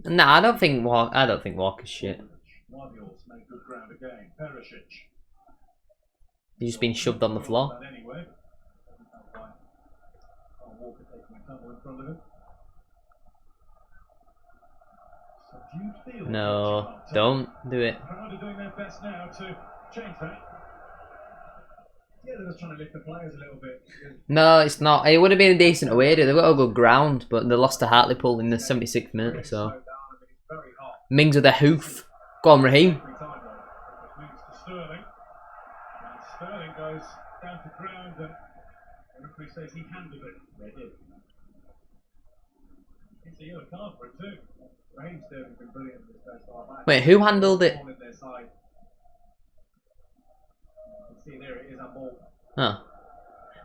Nah, I don't think Walker's shit. He's just been shoved on the floor. No, don't do it. Yeah, they're just trying to lift the players a little bit. No, it's not. It would have been a decent away day. They've got a good ground, but they lost to Hartlepool in the 76th minute. So Mings with a hoof. Go on, Raheem. Sterling goes down to ground, and the referee says he handled it. They did. It's a yellow card for it too. Raheem Sterling's been brilliant in this first half. Wait, who handled it? See there it is, that ball. Huh.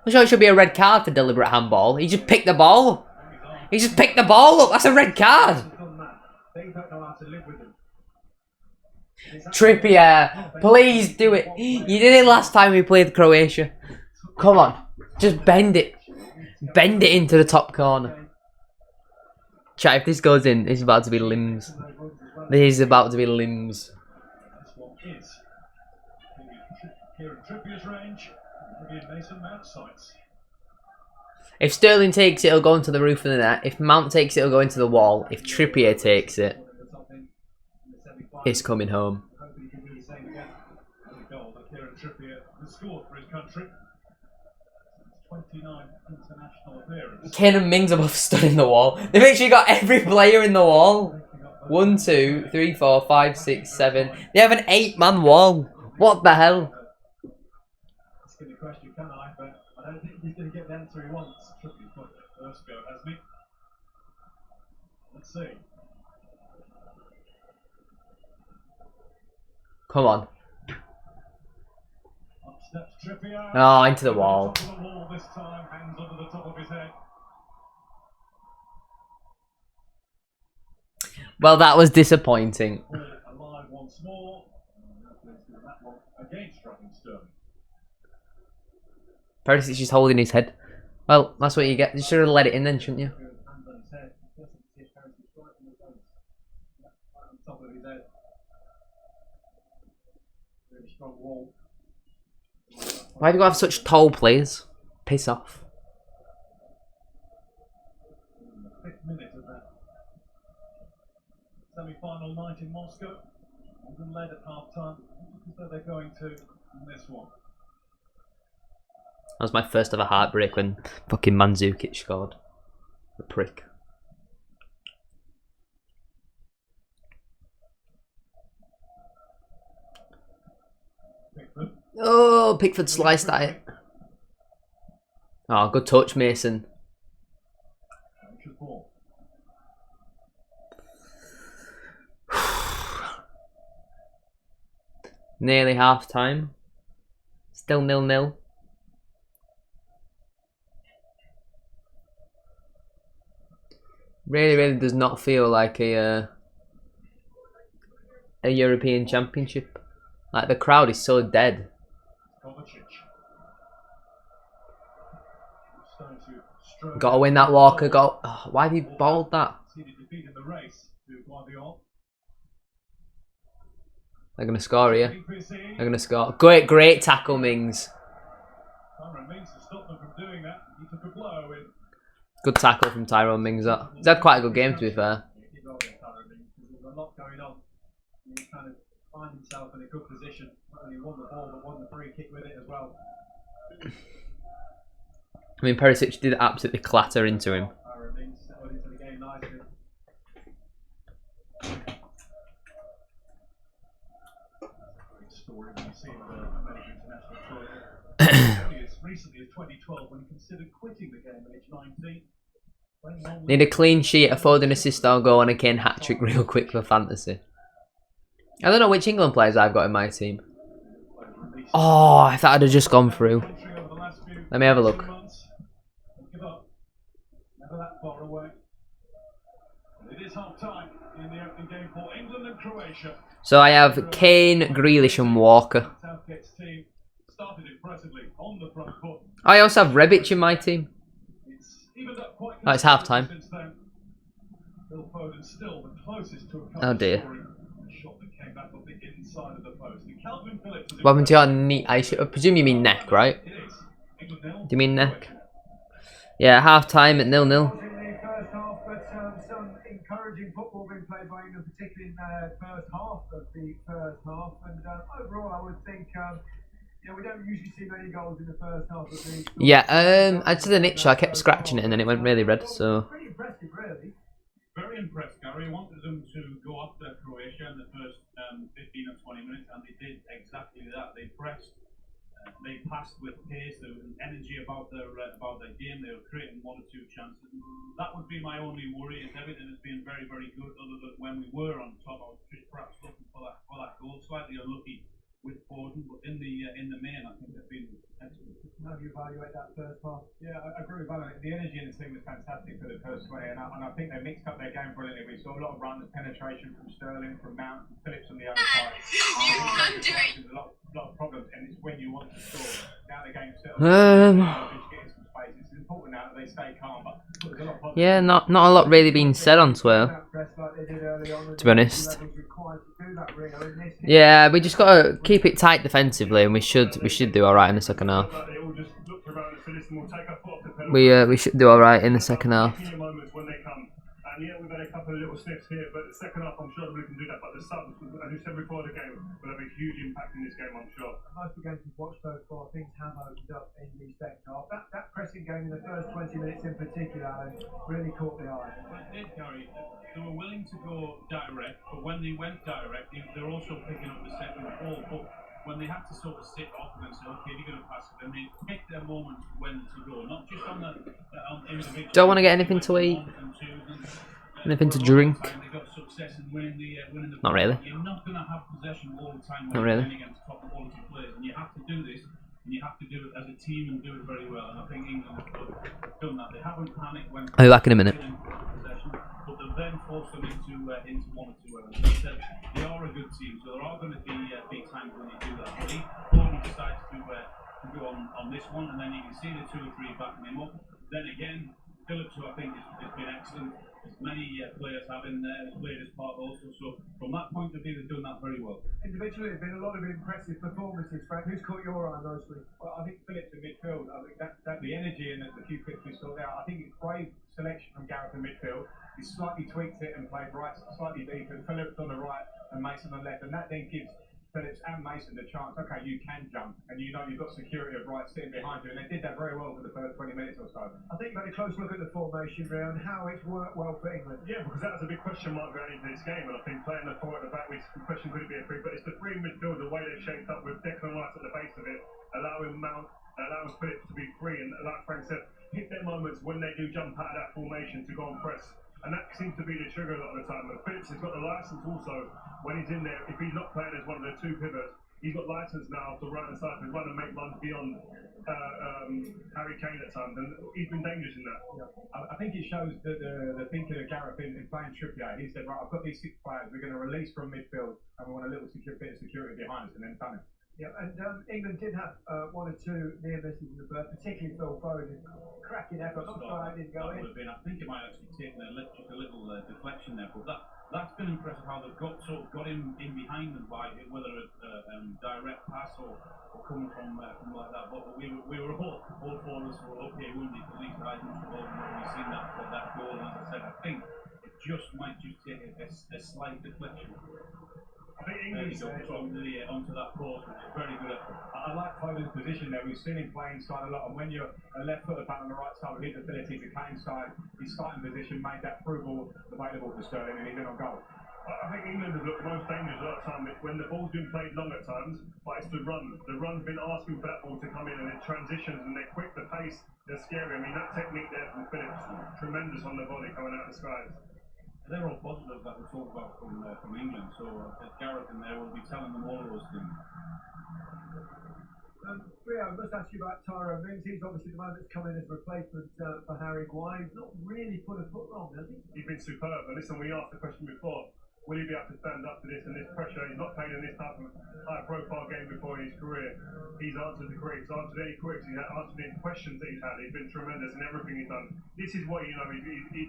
I'm sure it should be a red card for deliberate handball. He just picked the ball. He just picked the ball up. That's a red card. They don't know how to live with him. Trippier, please do it. You did it last time we played Croatia. Come on, just bend it. Bend it into the top corner. Chat, if this goes in, it's about to be limbs. This is about to be limbs. If Sterling takes it, it'll go into the roof of the net. If Mount takes it, it'll go into the wall. If Trippier takes it, it's coming home. Kane and Mings are both stood in the wall. They've actually got every player in the wall. 1, 2, 3, 4, 5, 6, 7. They have an 8-man wall. What the hell? Asking the question, can I? But I don't think he's going to get the answer he wants. Trippier's got the first go, hasn't he? Let's see. Come on. Up steps Trippier. Oh, into the wall. Top of the wall this time, hands under the top of his head. Well, that was disappointing. Alive once more. That one against Raheem Sterling. Perisic is holding his head. Well, that's what you get. You should have let it in then, shouldn't you? Why do you have such tall players? Piss off. semi-final night in Moscow. England led at half-time. So they're going to in this one. That was my first ever heartbreak when fucking Mandzukic scored. The prick. Pickford. Oh, Pickford sliced at it. Oh, good touch, Mason. Nearly half time. Still 0-0. Really does not feel like a European Championship. Like, the crowd is so dead. Gotta win that, Walker. Oh, why have you balled that? They're gonna score here. They're gonna score. Great tackle, Mings. Good tackle from Tyrone Mings. He's had quite a good game, to be fair. There's a lot going on. He kind of find himself in a good position. Not only won the ball, but won the free kick with it as well. I mean, Perisic did absolutely clatter into him. Recently as 2012 when he considered quitting the game at age 19. Need a clean sheet, a Foden assist or goal and a Kane hat-trick real quick for fantasy. I don't know which England players I've got in my team. Oh, I thought I'd have just gone through. Let me have a look. So I have Kane, Grealish and Walker. I also have Rebic in my team. Oh, it's half time. Oh dear. What happened to your knee? I presume you mean neck, right? Do you mean neck? Yeah, half time at 0-0. Some encouraging football being played by England, particularly in the first half of the first half. And overall, I would think, we don't usually see many goals in the first half of the. Yeah, I just had an itch, so I kept scratching it, and then it went really red. So. Pretty impressive, really. Very impressed, Gary. I wanted them to go after Croatia in the first 15 or 20 minutes, and they did exactly that. They pressed. They passed with pace. There was an energy about their game. They were creating one or two chances. That would be my only worry. Is everything has been very, very good. Other than when we were on top, I was just perhaps looking for that goal. Slightly unlucky with Foden, but in the main, I think they've been excellent. How do you evaluate that first half? Yeah, I agree with that. The energy in the team was fantastic for the first 20, and I think they mixed up their game brilliantly. We saw a lot of runs, penetration from Sterling, from Mount, from Phillips on the other side. A lot of problems, and it's when you want to score. Now the game's settled. Getting some space. It's important now that they stay calm. But there's a lot of yeah, not a lot really being said on Twitter. To be honest. Yeah, we just gotta keep it tight defensively, and we should do all right in the second half. We should do all right in the second half. And yeah, we've had a couple of little sniffs here, but the second half, I'm sure we can do that. But the subs, as you said before the game, will have a huge impact in this game, I'm sure. Most of the games we've watched so far, things have opened up in the second half. That pressing game in the first 20 minutes in particular really caught the eye. Well, it did, Gary. They were willing to go direct, but when they went direct, they're also picking up the second ball. But when they have to sort of sit off and say, okay, you're going to pass it, then they pick their moment when to go, not just on the individual. Don't want to get anything to eat. Anything to drink? Not really. You're not going to have possession all the time when you're playing against top quality players, and you have to do this, and you have to do it as a team and do it very well. And I think England have done that. They haven't panicked when. I'll be back in a minute. But they've then forced them into one or two errors. As I said, they are a good team, so there are going to be times when you do that. But he decides to go on this one, and then you can see the 2 or 3 backing him up. Then again, Phillips, who I think has been excellent. As many players have in there, has played his part also. So from that point of view, they've done that very well. Individually, there's been a lot of impressive performances, Frank. Who's caught your eye mostly? Well, I think Phillips in midfield. I think that the energy and the few clips we saw there. I think it's brave selection from Gareth in midfield. He slightly tweaks it and played right, slightly deeper. Phillips on the right and Mason on the left, and that then gives Phillips and Mason the chance. Okay, you can jump, and you know you've got security of right sitting behind you, and they did that very well for the first 20 minutes or so. I think you had a close look at the formation, Ray, and how it's worked well for England. Yeah, because that was a big question mark going into this game, and I think playing the four at the back, we question could it be a free, but it's the free midfield, the way they've shaped up with Declan Rice at the base of it, allowing Mount, allowing Phillips to be free, and like Frank said, hit their moments when they do jump out of that formation to go and press. And that seems to be the trigger a lot of the time. But Phillips has got the license also when he's in there. If he's not playing as one of the two pivots, he's got license now to run inside to run and make runs beyond Harry Kane at times. And he's been dangerous in that. Yeah. I think it shows the thinking of Gareth in playing Trippier. He said, right, I've got these 6 players. We're going to release from midfield, and we want a little bit of security behind us, and then done it. Yeah, and England did have 1 or 2 near misses in the bird, particularly Phil Foden. Cracking effort, not sure I didn't go in. I think it might actually taken just a little deflection there, but that's been impressive how they've got him in behind them by whether it's direct pass or coming from like that. But we were all 4 of us were up here, weren't we? At least I didn't know when we seen that goal. And as I said, I think it might take a slight deflection. I think England's onto that post, which is very good effort. I like Foden's position there. We've seen him play inside a lot, and when you're a left footer back on the right side with his ability to cut inside, his starting position made that through ball available for Sterling, and he's been on goal. I think England have looked most dangerous a lot of time when the ball's been played long at times, but it's the run. The run's been asking for that ball to come in, and it transitions, and they're quick, the pace, they're scary. I mean, that technique there from Phillips, tremendous on the body coming out of the skies. They're all positives that we talk about from England, so Gareth in there will be telling them all of those things. Rio, I must ask you about Tyrone Mings. He's obviously the man that's come in as a replacement for Harry Maguire. He's not really put a foot wrong, has he? He's been superb, and listen, we asked the question before, will he be able to stand up to this and this pressure? He's not played in this type of high-profile game before in his career. He's answered the queries, answered any queries, he's answered any questions that he's had. He's been tremendous in everything he's done. This is what, he's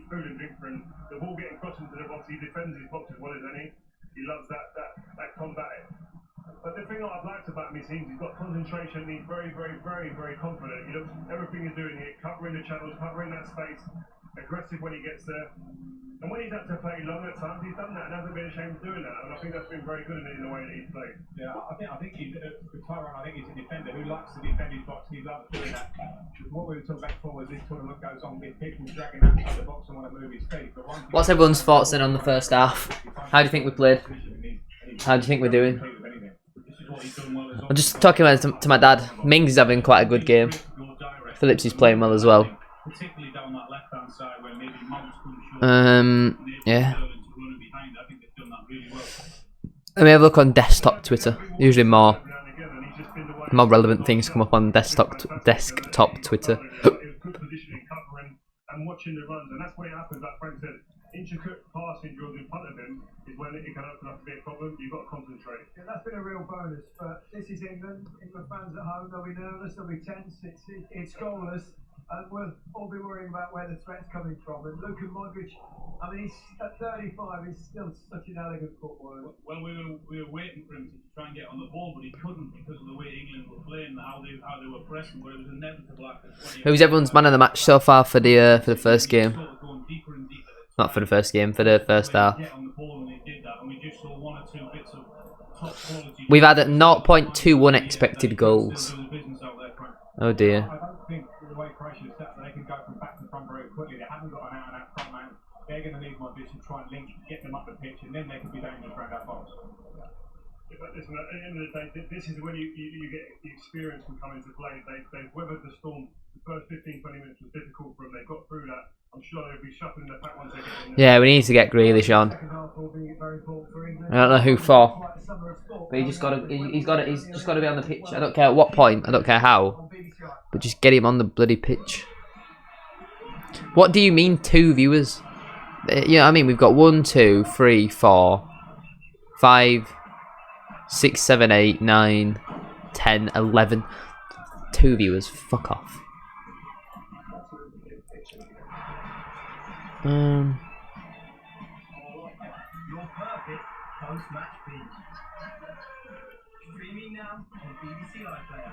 food and drink for him. The ball getting crossed into the box, he defends his box as well as any. He loves that combat. But the thing that I've liked about him is he's got concentration, and he's very, very, very, very confident. He looks, everything he's doing here, covering the channels, covering that space, aggressive when he gets there. And when he's had to play long at times, he's done that and hasn't been ashamed of doing that. And I think that's been very good in the way that he's played. Yeah, I think he's Tyrone. I think he's a defender who likes to defend his box. He loves doing that. What we were talking about before was this tournament goes on with people dragging outside the box and want to move his feet. What's everyone's thoughts then on the first half? How do you think we played? How do you think we're doing? I'm just talking about it to my dad. Mings is having quite a good game. Phillips is playing well as well. Particularly down that left-hand side where maybe Mount's couldn't show yeah. running behind. I think they've done that really well. Let me have a look on desktop Twitter. Usually more relevant things come up on desktop Twitter. Good positioning, covering, and watching the runs, and that's when it happens. Like Frank said, intricate passing drills in front of him is when it can open up to be a problem. You've got to concentrate. Yeah, that's been a real bonus. But this is England. England fans at home. They'll be nervous. They'll be tense. It's goalless. And we'll all be worrying about where the threat's coming from. And Luka Modric, I mean, he's at 35, he's still such an elegant footballer. Well, we were waiting for him to try and get on the ball, but he couldn't because of the way England were playing, how they were pressing, but it was inevitable after 20. Who's everyone's man of the match so far for the first game? Not for the first game, for the first half. We've had 0.21 expected goals. Oh dear. I don't think the way Croatia is set that they can go from back to front very quickly. They haven't got an out-and-out front man. They're going to need Modric to try and link, get them up the pitch, and then they can be dangerous around that box. Yeah, but listen, at the end of the day, this is when you get the experience from coming to play. They've weathered the storm. The first 15-20 minutes was difficult for them. They got through that. I'm sure they'll be shuffling the pack once they get in there. Yeah, we need to get Grealish on. I don't know who for, but he's just got to be on the pitch. I don't care at what point. I don't care how, but just get him on the bloody pitch. What do you mean 2 viewers? Yeah, I mean we've got 1, 2, 3, 4, 5, 6, 7, 8, 9, 10, 11. 2 viewers. Fuck off. Your perfect post-match feed. Streaming now on BBC iPlayer.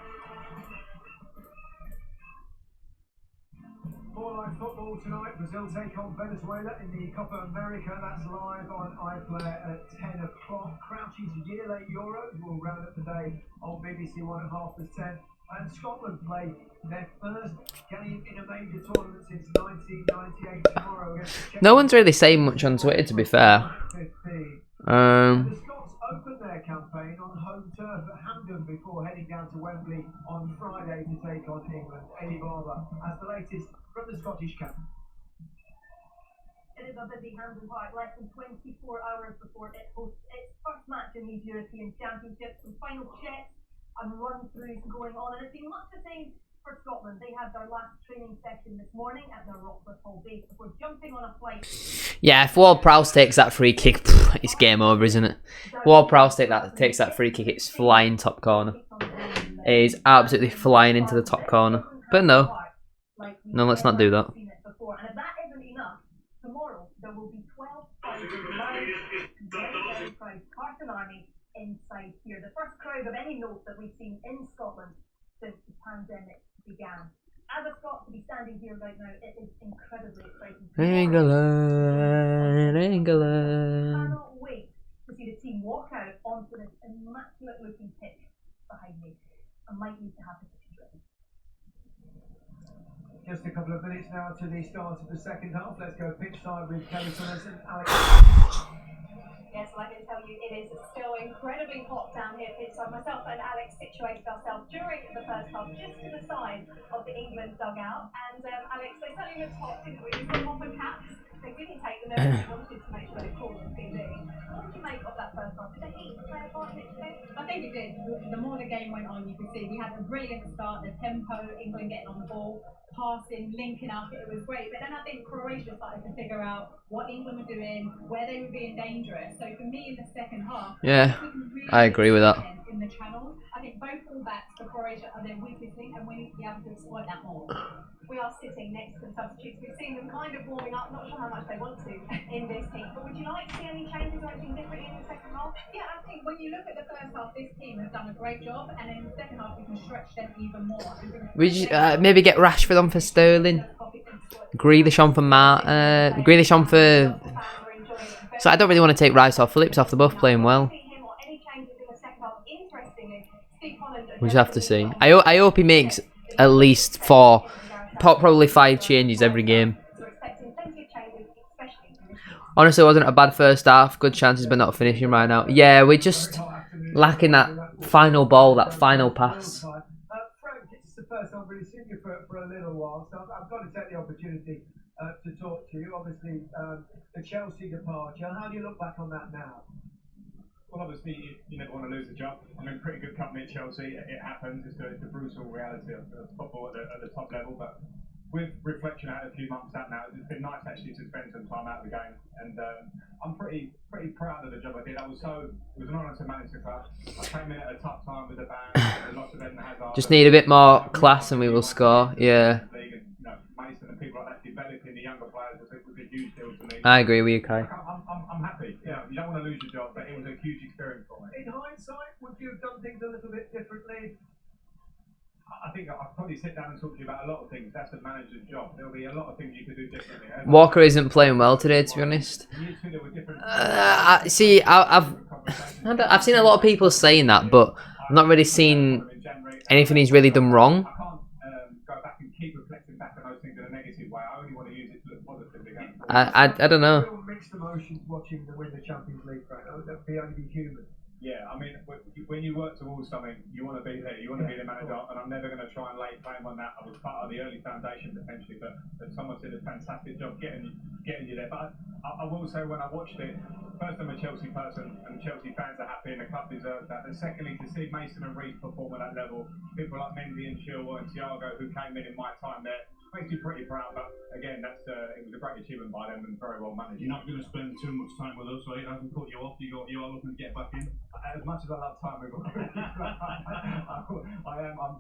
Four-line football tonight. Brazil take on Venezuela in the Copa America. That's live on iPlayer at 10 o'clock. Crouchy's year-late Euros will round up today on BBC One at 10:30. And Scotland play their first game in a major tournament since 1998 tomorrow against the Czech. No one's really saying much on Twitter, to be fair. The Scots opened their campaign on home turf at Hampden before heading down to Wembley on Friday to take on England. Eddie Barber has the latest from the Scottish camp. It is a busy Hampden Park, less than 24 hours before it hosts its first match in these European Championships. Some final checks and run-throughs going on, and it's been much the same for Scotland. They had their last training session this morning at their Rockcliffe Hall base before jumping on a flight. Yeah, if Ward-Prowse takes that free kick, it's game over, isn't it? Ward-Prowse takes that free kick, it's flying top corner. It is absolutely flying into the top corner. But no, let's not do that. And if that isn't enough, tomorrow there will be 12,000 loud and very proud Carson Army inside here. The first crowd of any note that we've seen in Scotland since the pandemic began. As a Scot, to be standing here right now, it is incredibly exciting. England. I cannot wait to see the team walk out onto this immaculate looking pitch behind me. I might need to have the pitch ready. Just a couple of minutes now to the start of the second half. Let's go pitch side with Kelly Thomas and Alex. Yes, well, I can tell you it is still incredibly hot down here. So myself and Alex situated ourselves during the first half just to the side of the England dugout. And Alex, they certainly looked hot, didn't we? We saw them off the caps. They didn't take the notice. They wanted to make sure they called on TV. What did you make of that first half? Did the heat play a part in it today? I think it did. The more the game went on, you could see we had a brilliant start, the tempo, England getting on the ball, passing, linking up, it was great. But then I think Croatia started to figure out what England were doing, where they were being dangerous. So for me in the second half, Yeah, really I agree with that. in the channels, I think both fullbacks for Croatia are their weakest link, and we need to be able to exploit that more. We are sitting next to the substitutes. We've seen them kind of warming up, not sure how much they want to in this heat. But would you like to see any changes or anything different in the second half? Yeah, I think when you look at the first half, this team has done a great job, and then in the second half, we can stretch them even more. We just, maybe get Rashford on for Sterling, Grealish on for Grealish on for. So I don't really want to take Rice or Phillips off. They're both playing well. We just have to see. I hope he makes at least 4, probably 5 changes every game. Honestly, it wasn't a bad first half. Good chances, but not finishing right now. Yeah, we're just lacking that final ball, that final pass. Frank, it's the first time I've really seen you for a little while, so I've got to take the opportunity to talk to you. Obviously, the Chelsea departure. How do you look back on that now? Well, obviously, you never want to lose a job. I'm in pretty good company at Chelsea. It happens. It's the brutal reality of football at the top level. But with reflection out a few months out now, it's been nice actually to spend some time out of the game. And I'm pretty proud of the job I did. It was an honour to manage the club. I came in at a tough time with the band, a lot of Eden Hazard. Just need a bit more class and we will score. Yeah. Mason and people like that developing the younger players was a huge deal to me. I agree with you, Kai. I'm happy. Yeah, you don't want to lose your job, but it was a huge experience for me. In hindsight, would you have done things a little bit differently? I think I'll probably sit down and talk to you about a lot of things. That's the manager's job. There'll be a lot of things you could do differently. Walker isn't playing well today, to be honest. I've seen a lot of people saying that, but I've not really seen anything he's really done wrong. I can't go back and keep reflecting back on those things in a negative way. I only want to use it to look positive again. I don't know. Mixed emotions watching the win the Champions League, right? That'd be only be human. Yeah, I mean, when you work towards something, you want to be there, you want to be the manager, and I'm never going to try and lay claim on that. I was part of the early foundation potentially, but someone did a fantastic job getting you there. But I will say, when I watched it, first I'm a Chelsea person, and Chelsea fans are happy, and the club deserves that. And secondly, to see Mason and Reece perform at that level, people like Mendy and Chilwell and Thiago who came in my time there, makes me pretty proud. But again, it was a great achievement by them and very well managed. You're not going to spend too much time with us, so it hasn't put you off. You are looking to get back in. as much as I love time with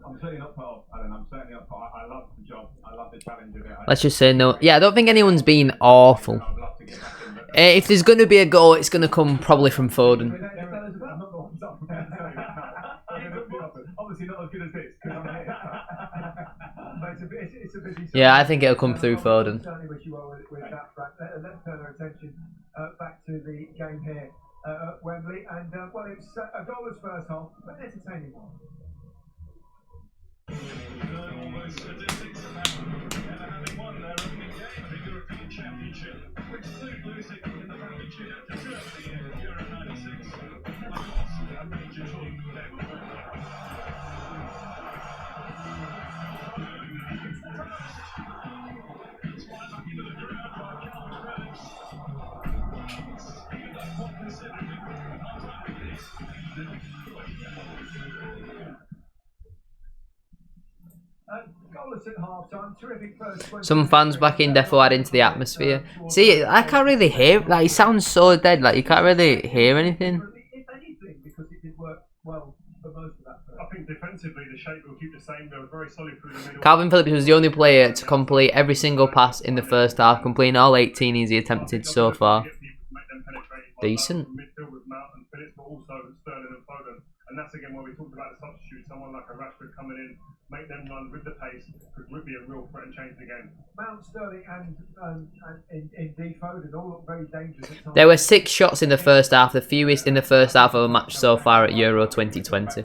I'm certainly not put off, Alan. I'm certainly not put off. I love the job. I love the challenge of it. Let's just say no. Yeah, I don't think anyone's been awful. I'd love to get back in, but If there's going to be a goal, it's going to come probably from Foden. I'm not the ones up there. Obviously not as good as this, because I'm here. But it's a busy Yeah, I think it'll come through Foden. Certainly wish you well with that, Frank. Let's turn our attention back to the game here at Wembley. And, well, it's a goalless first half, but an entertaining one. Goalless at half-time. Terrific first 20. Some fans back in defo add into the atmosphere. See, I can't really hear. Like, it sounds so dead. Like, you can't really hear anything. If anything, because it did work well for most of that. I think defensively the shape will keep the same. They were very solid through the middle. Calvin Phillips was the only player to complete every single pass in the first half, completing all 18 he attempted so far. Decent. Midfield with Mount and Phillips, but also Sterling and Foden. And that's again where we talked about the substitute. Someone like a Rashford coming in, make them run with the pace, would be a real threat and change the game. Mount, Sterling and indeed Foden all look very dangerous at times. There were 6 shots in the first half, the fewest in the first half of a match so far at Euro 2020.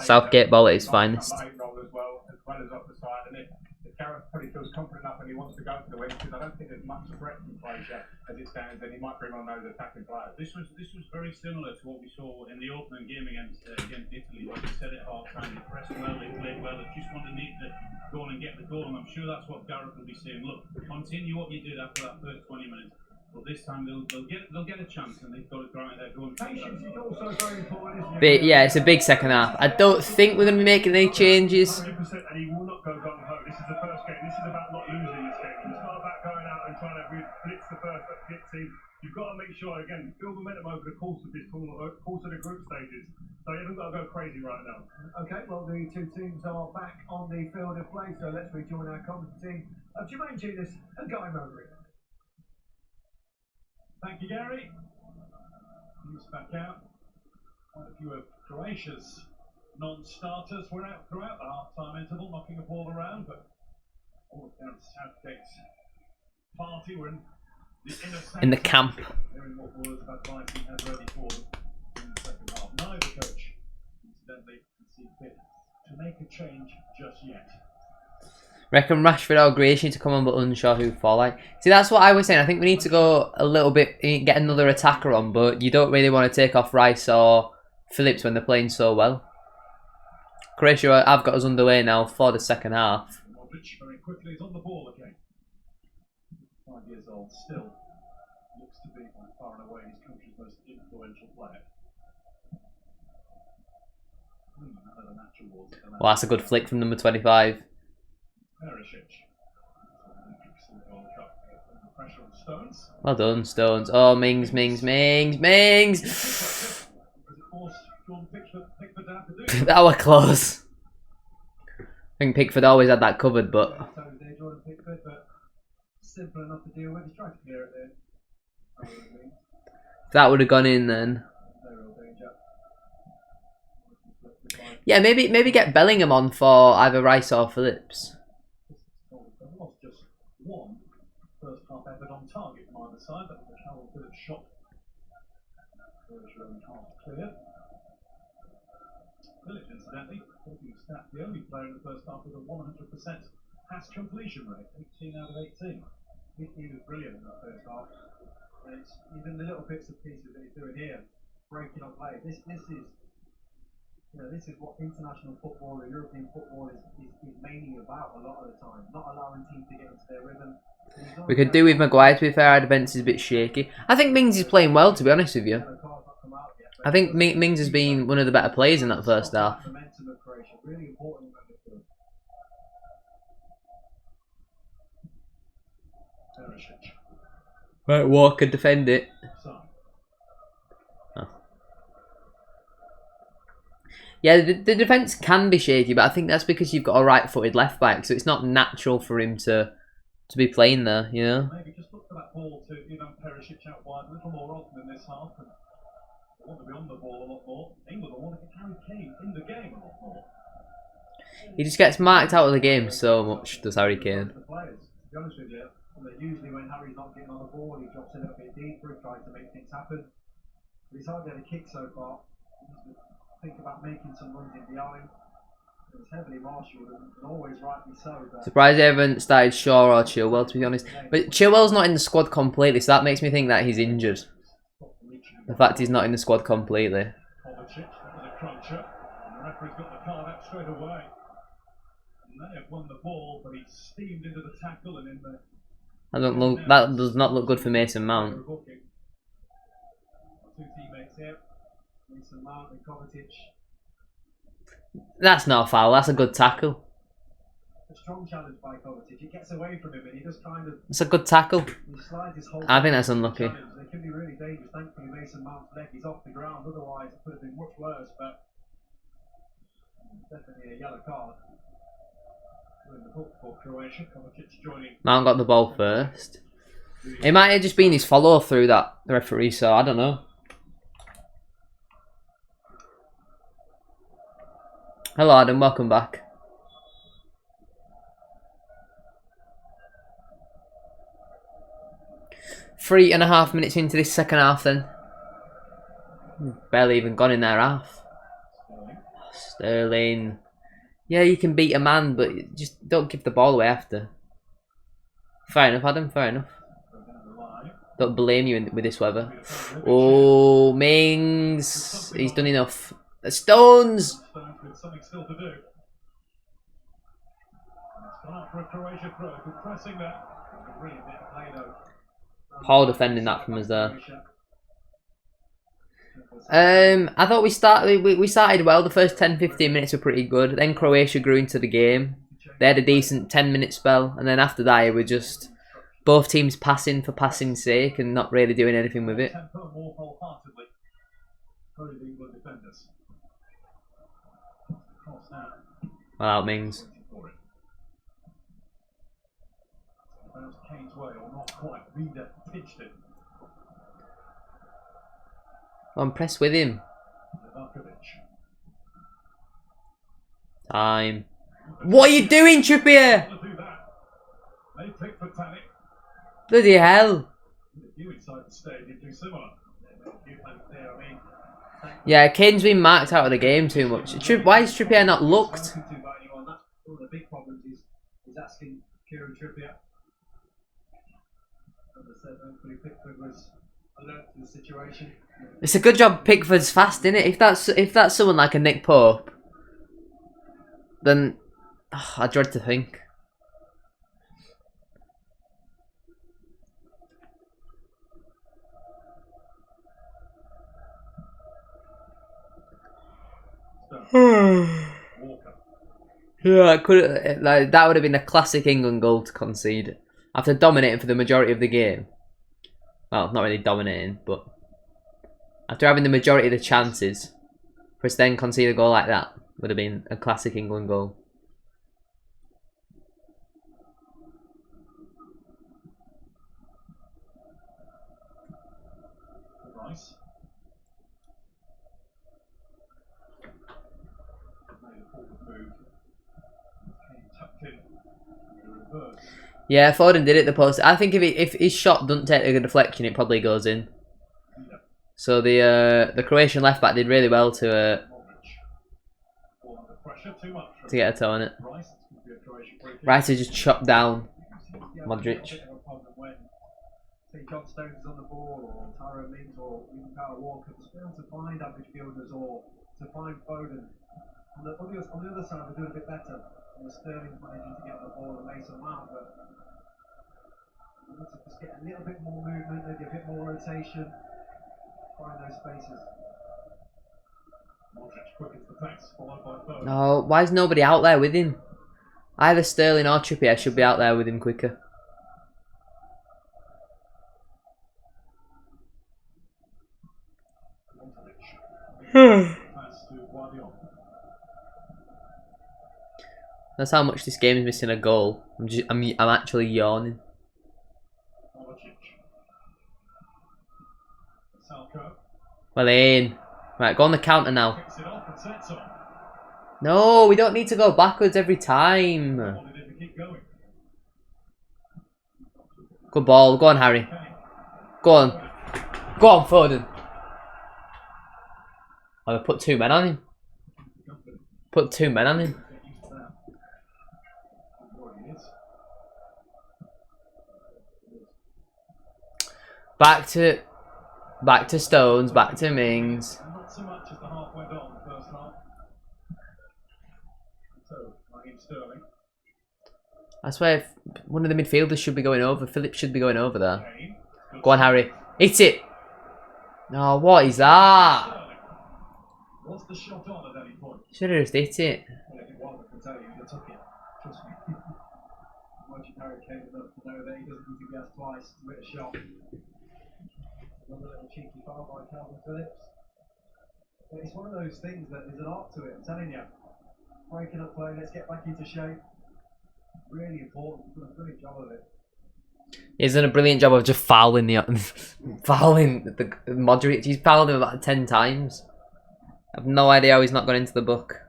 Southgate ball at his finest. As well as off the side, and if Gareth probably feels confident enough and he wants to go for the win, because I don't think there's much threat from Croatia as it stands, then he might bring on those attacking players. This was very similar to what we saw in the opening game against Italy. Like you said at half time, they pressed well, they played well, they just need to go on and get the goal, and I'm sure that's what Gareth will be saying. Look, continue what you did after that first 20 minutes. But this time they'll get a chance, and they've got to go out there and Patience is also very important, isn't it? But yeah, it's a big second half. I don't think we're going to be making any changes. 100%, and he will not go gung ho. This is the first game. This is about not losing this game. It's not about going out and trying to blitz the first team. You've got to make sure, again, build momentum over the course of this tournament, over the course of the group stages. So you haven't got to go crazy right now. Okay, well, the two teams are back on the field of play, so let's rejoin our commentary team of Jermaine Genius and Guy Mowbray. Thank you, Gary. He's back out. Quite a few of Croatia's non-starters were out throughout the half-time interval, knocking the ball around, but all of Gareth Southgate's party were In the camp. Hearing what words of advice he had ready for them in the second half. Neither coach, incidentally, can see fit to make a change just yet. Reckon Rashford or Grace need to come on, but unsure who for. Like, see, that's what I was saying. I think we need to go a little bit, get another attacker on, but you don't really want to take off Rice or Phillips when they're playing so well. Croatia have got us underway now for the second half. Modric very quickly is on the ball again. 5 years old, still looks to be by far and away his country's most influential player. Another match awards. Well, that's a good flick from number 25. Perisic. Pressure on Stones. Well done, Stones. Oh, Mings. That were close. I think Pickford always had that covered, but Jordan Pickford, but simple enough to deal with. He's trying to clear it there. if that would have gone in then. No real danger. Yeah, maybe get Bellingham on for either Rice or Phillips. There was just one first half effort on target from either side. That was a Harold Phillips shot. Croatia only half clear. Phillips, incidentally, talking stat, the only player in the first half with a 100% pass completion rate, 18 out of 18. He was brilliant in that first half. And it's even the little bits and pieces that he's doing here, breaking up play. This is what international football or European football is mainly about a lot of the time. Not allowing teams to get into their rhythm. We could do with Maguire, to be fair. Our defence is a bit shaky. I think Mings is playing well, to be honest with you. I think Mings has been one of the better players in that first half. Momentum of Croatia, really important in that midfield. Perisic. Right, Walker defend it. So, Oh. Yeah, the defence can be shaky, but I think that's because you've got a right-footed left back, so it's not natural for him to be playing there, you know? Maybe just look for that ball to Perisic out wide a little more often in this half. And they want to be on the ball a lot more. England will want to get Harry Kane in the game a lot more. He just gets marked out of the game so much, does Harry Kane. The players, to be honest with you, usually when Harry's not getting on the ball, he drops in a bit deeper, he tries to make things happen. But he's hardly had a kick so far. He needs to think about making some runs in behind. It was heavily marshalled and always rightly so. Surprised they haven't started Shaw or Chilwell, to be honest. But Chilwell's not in the squad completely, so that makes me think that he's injured. The fact he's not in the squad completely. Kovacic, that was a cruncher. And the referee's got the card out straight away. And they have won the ball, but he steamed into the tackle and in the... That does not look good for Mason Mount. Two teammates here, Mason Mount and Kovacic. That's not a foul, that's a good tackle. A strong challenge by Kovacic. It gets away from him and he just kind of... It's a good tackle. He slides his whole... I think that's unlucky. They can be really dangerous. Thankfully Mason Mount's leg is off the ground, otherwise it could have been much worse, but... Definitely a yellow card. In the book for Croatia, Kovacic joining. Mount got the ball first. It might have just been his follow through that the referee saw, I don't know. Hello Adam, welcome back. Three and a half minutes into this second half then. Barely even gone in their half. Sterling. Yeah, you can beat a man, but just don't give the ball away after. Fair enough, Adam, fair enough. Don't blame you with this weather. Oh, Mings. He's done enough. The Stones! With something still to do. It's gone out for a Croatia throw. Good pressing there. Brilliant bit of play though. Paul defending that from us there. I thought we started well. The first 10-15 minutes were pretty good. Then Croatia grew into the game. They had a decent 10-minute spell, and then after that, it was just both teams passing for passing's sake and not really doing anything with it. Well, Mings. I'm pressed with him. Time. What are you doing, Trippier? Bloody hell. Yeah, Kane's been marked out of the game too much. Why is Trippier not looked? One of the big problems is asking Kieran Trippier. As I said, hopefully Pickford was alert to the situation. It's a good job Pickford's fast, isn't it? If that's someone like a Nick Pope, then I dread to think. Yeah, it could like that would have been a classic England goal to concede after dominating for the majority of the game. Well, not really dominating, but after having the majority of the chances, for us to then concede a goal like that would have been a classic England goal. Nice. Yeah, Foden did it the post. I think if his shot doesn't take a deflection, it probably goes in. So the Croatian left back did really well to get a toe on it. Rice has just chopped down Modric. Say John Stones is on the ball, or Tyrone Mings, or even Kyle Walker, to be able to find our midfielders or to find Foden. On the other side, we're doing a bit better. Sterling's managing to get on the ball and Mason Mount, but we need to just get a little bit more movement, maybe a bit more rotation, find those spaces. No, why is nobody out there with him? Either Sterling or Trippier should be out there with him quicker. That's how much this game is missing a goal. I'm actually yawning. Well in. Right, go on the counter now. No, we don't need to go backwards every time. Good ball. Go on, Harry. Go on. Go on, Foden. Oh, they put 2 men on him. Put 2 men on him. Back to Stones, back to Mings. Not so much as the half went on the first half. So, Raheem Sterling. I swear, one of the midfielders should be going over. Phillips should be going over there. Go on, Harry. Hit it. No, what is that? Was the shot on at any point? Should have just hit it. Well, if it was, I can tell you, they took it. Trust me. Imagine Harry Kane enough to know that he doesn't need to guess twice to hit a shot. Another little cheeky foul by Calvin Phillips. But it's one of those things that there's an art to it, I'm telling you. Breaking up play, let's get back into shape. Really important. He's done a brilliant job of it. He's done a brilliant job of just fouling fouling the Modric. He's fouled him about 10 times. I've no idea how he's not gone into the book.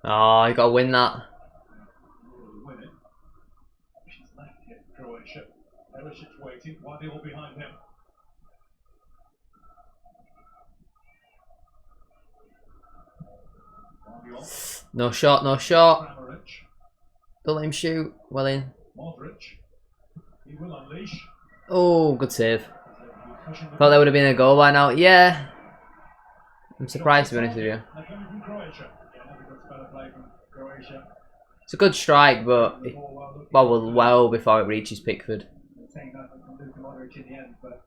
Oh, you gotta win that. Win it. She's left here, Croatia. Perishic's waiting. Why are they all behind him? No shot, no shot. Kramaric. Don't let him shoot. Well in. Modric. He will unleash. Oh, good save. Thought that would have been a goal by now. Yeah. I'm surprised to be honest with you. They're coming from Croatia. Yeah, another good spell of play from Croatia. It's a good strike, but it bobbled well before it reaches Pickford. Saying that from Luka Modric in the end, but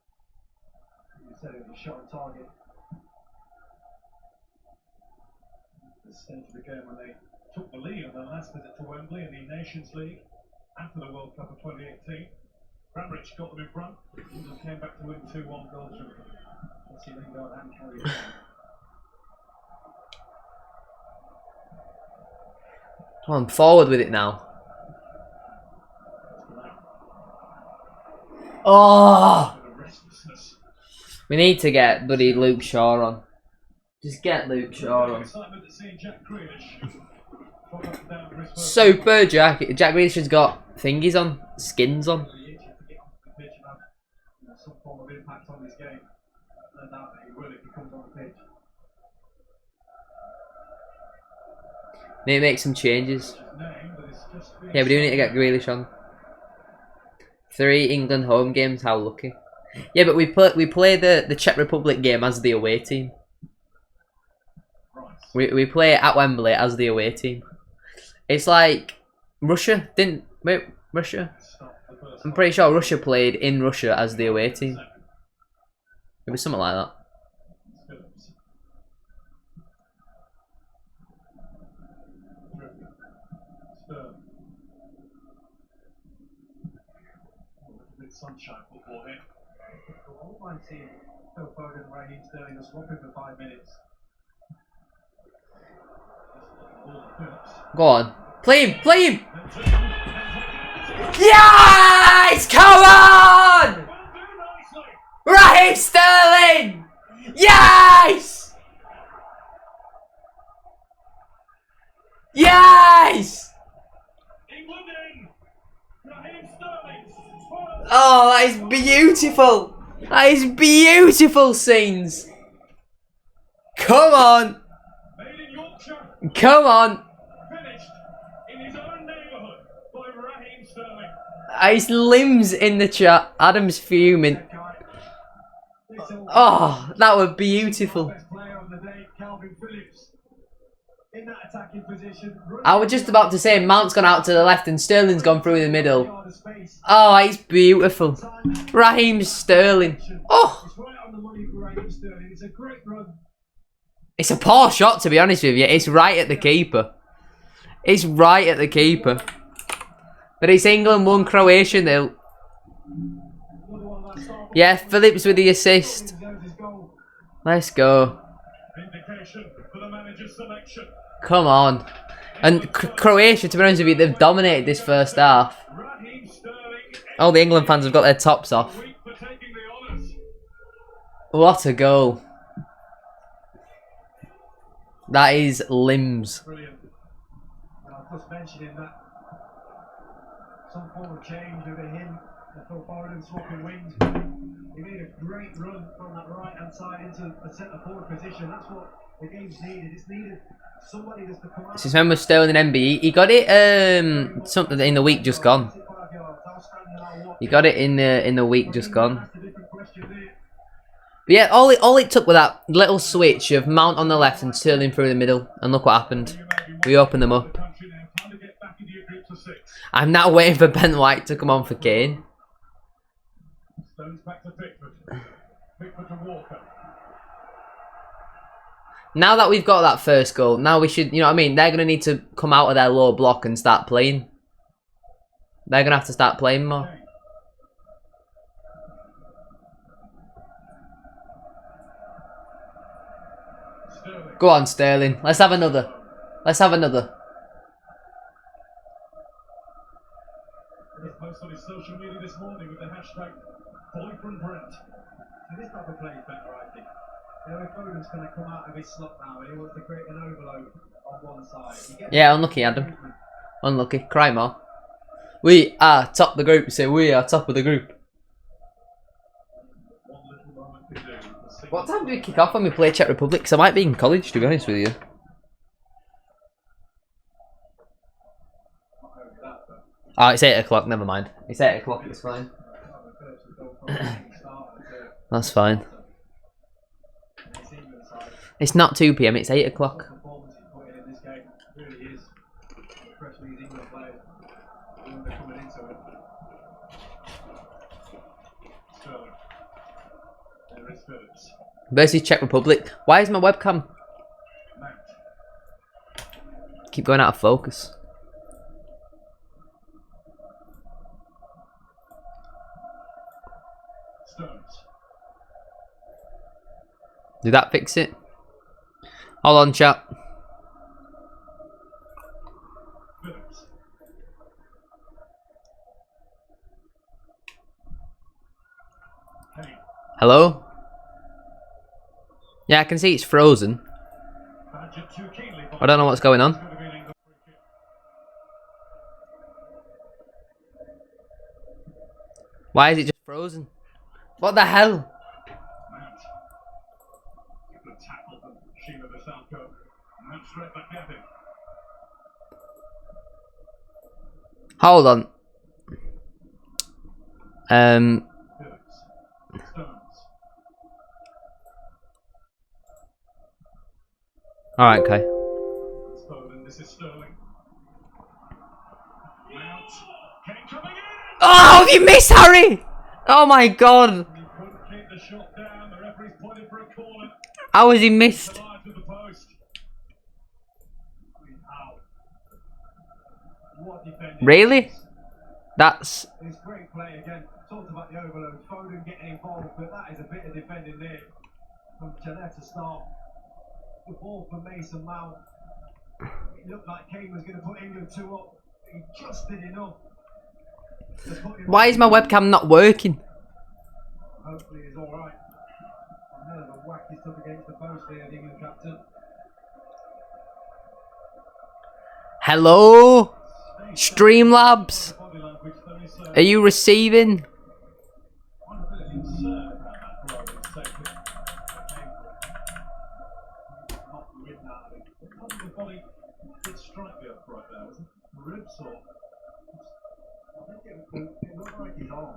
you said it was a shot on target. The stage of the game when they took the lead on their last visit to Wembley in the Nations League after the World Cup of 2018. Kramaric got them in front and came back to win 2-1 goals from Jesse Lingard and Harry Kane. Come on, forward with it now. Oh! We need to get bloody Luke Shaw on. Just get Luke Shaw on. Super Jack. Jack Grealish has got thingies on, skins on. Some form of impact on this game. No doubt that he will if he comes on the pitch. Need to make some changes. Yeah, we do need to get Grealish on. 3 England home games, how lucky. Yeah, but we play the Czech Republic game as the away team. We play at Wembley as the away team. It's like Russia didn't Russia. I'm pretty sure Russia played in Russia as the away team. It was something like that. Sunshine football here. I wouldn't mind seeing Phil Foden and Raheem Sterling just swapping for 5 minutes. Go on. Play him! Play him! Yes! Come on! Raheem Sterling! Yes! Yes! Oh, that is beautiful! That is beautiful scenes! Come on! Come on! His limbs in the chat. Adam's fuming. Oh, that was beautiful. Best player of the day, Calvin Phillips. in that attacking position. I was just about to say Mount's gone out to the left and Sterling's gone through the middle. Oh, it's beautiful. Raheem Sterling. Oh! It's right on the money for Raheem Sterling. It's a great run. It's a poor shot, to be honest with you. It's right at the keeper. It's right at the keeper. But it's England 1, Croatia 0. Yeah, Phillips with the assist. Let's go. Come on. And Croatia, to be honest with you, they've dominated this first half. All the England fans have got their tops off. What a goal. That is limbs. Brilliant. And I was just mentioning that some form of change over him. I thought Foden swapping wings. He made a great run from that right hand side into a centre forward position. That's what the game's needed. It's needed somebody that's to come out. This is when we're Sterling and MB. He got it something in the week just gone. He got it in the week just gone. But yeah, all it took was that little switch of Mount on the left and Sterling through the middle, and look what happened. We opened them up. I'm now waiting for Ben White to come on for Kane. Now that we've got that first goal, now we should, you know what I mean? They're going to need to come out of their low block and start playing. They're going to have to start playing more. Go on, Sterling. Let's have another. Let's have another. This post on his social media this morning with the hashtag #BoyfriendBrent. So this type of play is better, I think. You know, if Foden's going to come out of his slot now and he wants to create an overload on one side. Yeah, unlucky, Adam. Unlucky. Cry more. We are top of the group. Say we are top of the group. What time do we kick off when we play Czech Republic? Because I might be in college, to be honest with you. Oh, it's 8 o'clock. Never mind. It's 8 o'clock. It's fine. That's fine. It's not 2 PM. It's 8 o'clock. Versus Czech Republic. Why is my webcam? Keep going out of focus. Did that fix it? Hold on, chat. Hello? Yeah, I can see it's frozen. I don't know what's going on. Why is it just frozen? What the hell? Hold on. Alright, okay. This is Sterling. Oh, you missed, Harry! Oh my god! How has he missed? Really? That's... It's great play again. Talked about the overload. Foden getting involved, but that is a bit of defending there from Jeanette to start. The ball for Mason Mount. It looked like Kane was going to put England 2 up. He just did enough. Why is my webcam not working? Hopefully he's alright. I know the whack he's took against the post there, the England captain. Hello? Streamlabs? Are you receiving? It looked like his arm.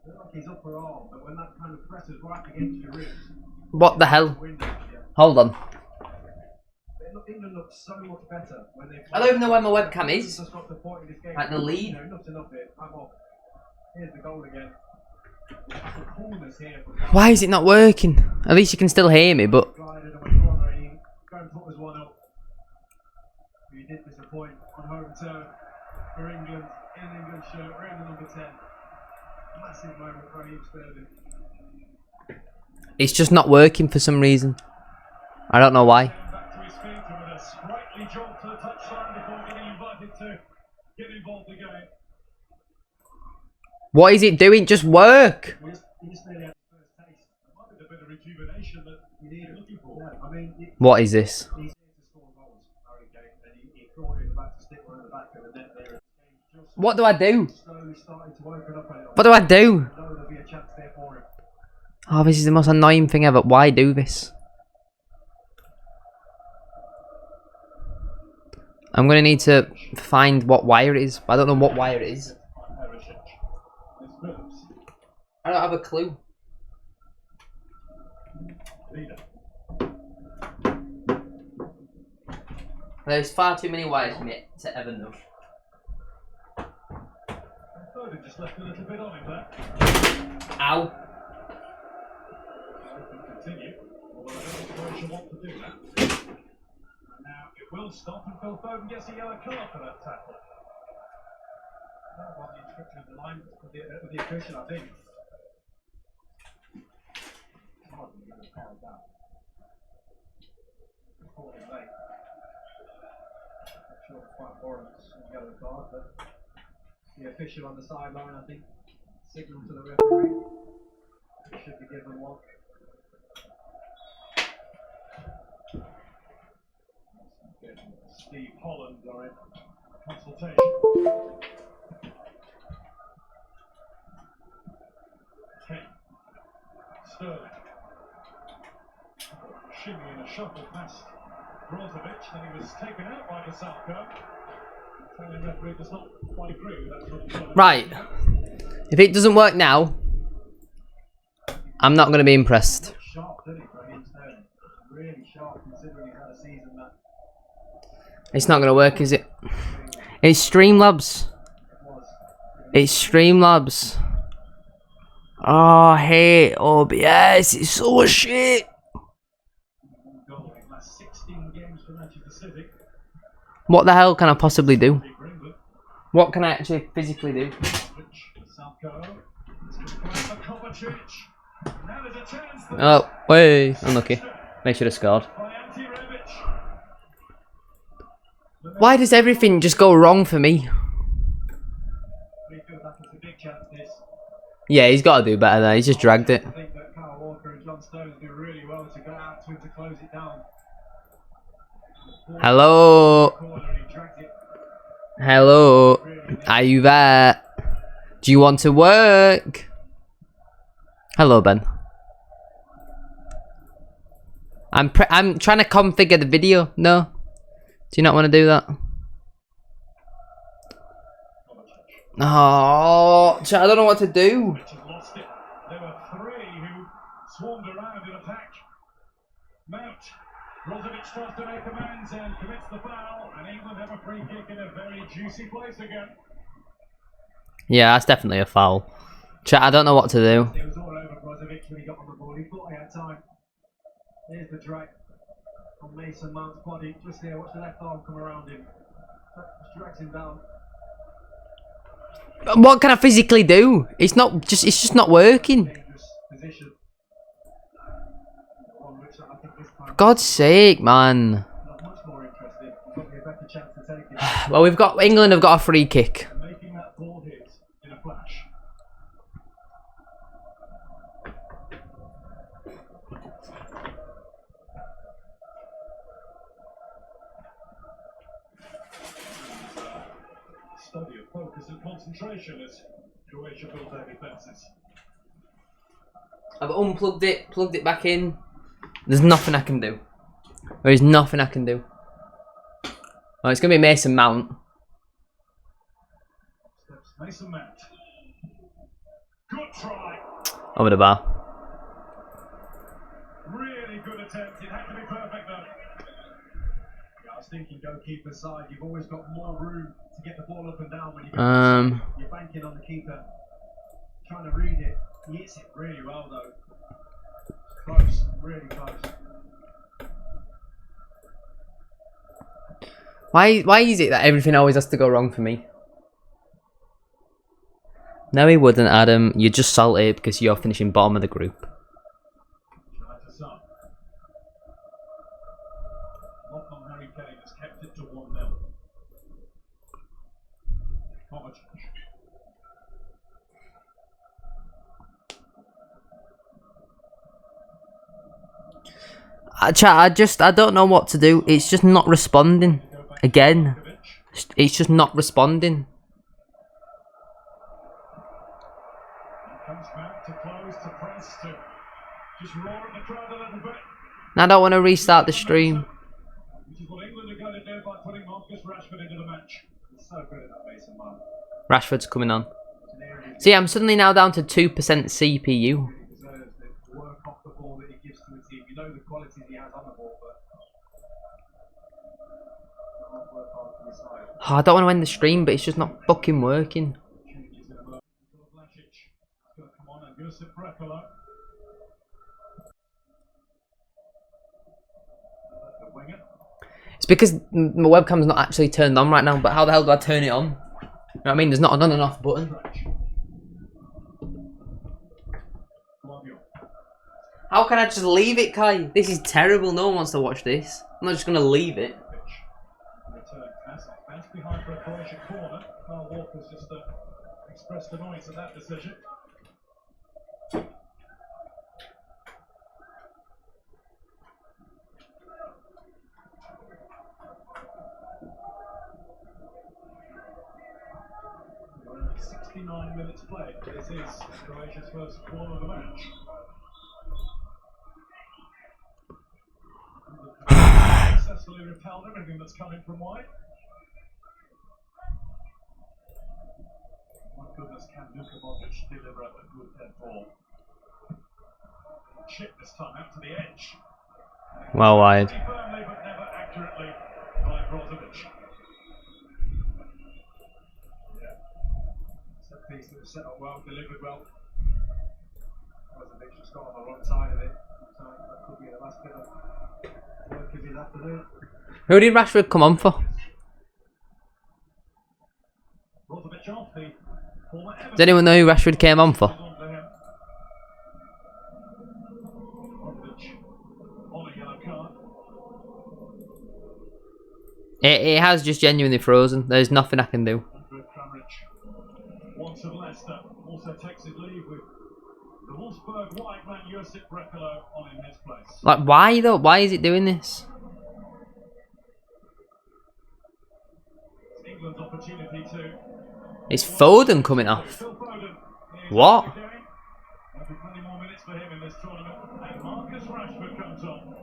It looked like his upper arm, but when that kind of presses right against your ribs. What the hell? Hold on. It England look so much better when they. I don't even know where my webcam is. Just got to the point in this game. At the lead. You know, enough's enough here. I'm off. Here's the goal again. The coolness here. Why is it not working? At least you can still hear me, but Glided away from Raheem. Going to put us one up. He did disappoint on home turf for England in England's shirt, wearing the number 10. Massive moment for Raheem Sterling. it's just not working for some reason. I don't know why. Back to his feet and with a sprightly jump to the touchline before getting invited to get involved again. What is it doing? Just work. He just nearly had his first taste. There might be a bit of rejuvenation that You need it. looking for. Yeah, I mean, What is this? he's here to score goals, Harry Kane, and he thought it was back to stick one in the back of the net there. Just What do I do? slowly starting to open up a little. What do I do? I know there'll be a chance there for him. Oh, this is the most annoying thing ever. Why do this? I'm gonna need to find what wire it is. I don't know what wire it is. I don't have a clue. There's far too many wires for me to ever know. I thought it just left a little bit on him there. Ow. Continue. Although I don't think Croatia want to do that. Now it will stop and Phil Foden gets a yellow card for that tackle. That was the instruction of the line of the official, I think. Oh, I'm going to call that. Caught him late. I'm sure it quite warrants a yellow card, but the official on the sideline, I think, signalled to the referee. He should be given one. Steve Holland are in consultation. Kane. Sterling. Shimmy in a shuffle past Brozovic, then he was taken out by Vassalko. Italian referee does not quite agree with that sort of shot. Right. If it doesn't work now, I'm not gonna be impressed. Sharp, didn't he, for Raheem Sterling? Really sharp, considering he's had a season that It's not gonna work, is it? It's Streamlabs. was. It's Streamlabs. Oh, I hate OBS. It's so shit. Goal in the last 16 games for Manchester City. What the hell can I possibly do? For England. What can I actually physically do? Vassalko. It's going to come out for Kovacic. Now there's a chance for Oh, way. Unlucky. They should have scored. by Ante Rebic. Why does everything just go wrong for me? We feel that it's a big chance, this. Yeah, he's got to do better there. He's just dragged it. I think that Kyle Walker and John Stones do really well to go out to him to close it down. Hello. Corner, he dragged it Hello. Are you there? Do you want to work? Hello, Ben. I'm trying to configure the video. No? Do you not want to do that? Oh, I don't know what to do. Which has lost it. There were three who swarmed around in attack. Mount. Brozovic tries to make amends and commits the foul. And England have a free kick in a very juicy place again. Yeah, that's definitely a foul. Chat, I don't know what to do. It was all over Brozovic when he got on the ball. He thought he had time. Here's the drag on Mason Mount's body. Just here, watch the left arm come around him. Just drags him down. What can I physically do? It's just not working. Dangerous position. One which I think this time God's sake, man. not much more interesting. Probably a better chance to take it. Well, England have got a free kick. Making that ball hit in a flash. Study of focus and concentration as Croatia built their defences. I've unplugged it, plugged it back in. There's nothing I can do. There is nothing I can do. Oh, it's gonna be Mason Mount. Steps Mason Mount. Good try. Over the bar. Really good attempt. It had to be perfect though. I was thinking goalkeeper side, you've always got more room to get the ball up and down when you go. You're banking on the keeper, trying to read it. He hits it really well though. Close, really close. Why is it that everything always has to go wrong for me? No, he wouldn't, Adam. You're just salty because you're finishing bottom of the group. Lock on Harry Kane has kept it to 1-0. Chat, I don't know what to do. It's just not responding. Again. It's just not responding. Comes back to close, to press, to just roar at the crowd a little bit. I don't want to restart the stream. Which is what England are going to do by putting Marcus Rashford into the match. He's so good at that Mason Mount. Rashford's coming on. See, I'm suddenly now down to 2% CPU. The work off the ball that he gives to the team. You know the qualities he has on the ball, but not work hard for the side. Oh, I don't want to end the stream, but it's just not fucking working. It's because my webcam's not actually turned on right now, but how the hell do I turn it on? You know what I mean? There's not an on and off button. How can I just leave it, Kai? This is terrible. No one wants to watch this. I'm not just going to leave it. Behind for a Croatia corner. Carl Walker's just expressed annoyance at that decision. We're at 69 minutes played. This is Croatia's first goal of the match. Successfully repelled everything that's coming from wide. My goodness, can Luka Modric deliver a good head ball? Chip this time out to the edge. Well wide. Firmly but never accurately by Brozovic. Yeah. Set piece that was set up well, delivered well. Brozovic just got on the wrong side of it. So that could be the last bit of work of his afternoon. Who did Rashford come on for? Brozovic off the former Does anyone know who Rashford came on for? It has just genuinely frozen. There's nothing I can do. Once of Leicester also takes his leave with the Wolfsburg wide man Josip Brekalo on in his place. Like, why though? Why is it doing this? It's England's opportunity to. It's Foden coming off. What? There'll be plenty more minutes for him in this tournament. And Marcus Rashford comes on.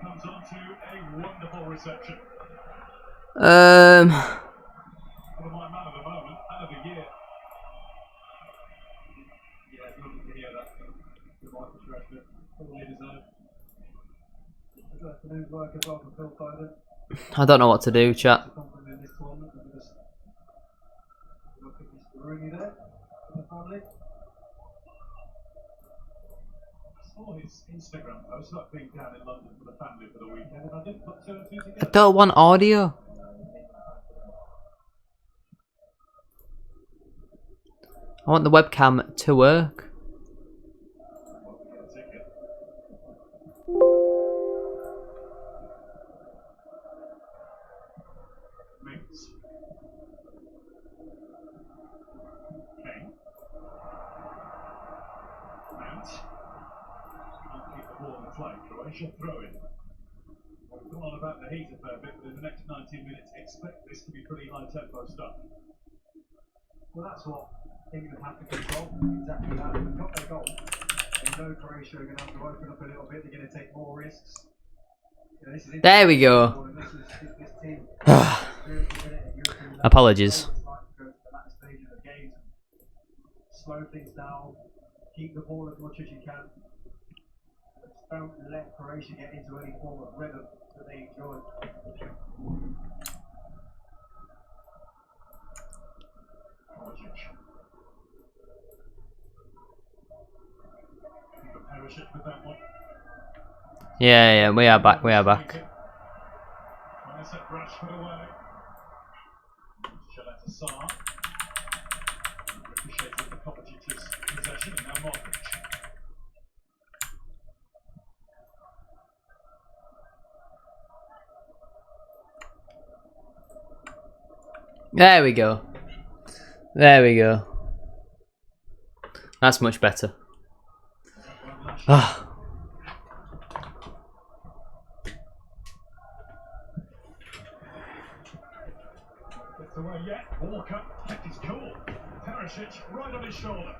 Comes on to a wonderful reception. For my man of the moment, and of the year. Yeah, it's lovely to hear that. For Marcus Rashford, fully deserved. Good afternoon, work as well for Phil Foden. I don't know what to do, chat. In this tournament, and just look at Mr. Rooney there, in the family. I saw his Instagram post about being down in London for the family for the weekend, and I didn't put two and two I together. don't want audio. I want the webcam to work. Mings. Kane. Mount. Can't keep the ball in play. Croatia throw in. We've gone on about the heat a fair bit, but in the next 19 minutes, expect this to be pretty high tempo stuff. Well, that's what England have to control. Exactly that. They've got their goal. They know Croatia are going to have to open up a little bit. They're going to take more risks. You know, this is There we go. This team. Apologies. Slow things down. Keep the ball as much as you can. Just don't let Croatia get into any form of rhythm. that they enjoy. Yeah, we are back. We are back. There we go. There we go. That's much better. Ah. Away yet. Walker kept his cool. Perisic right on his shoulder.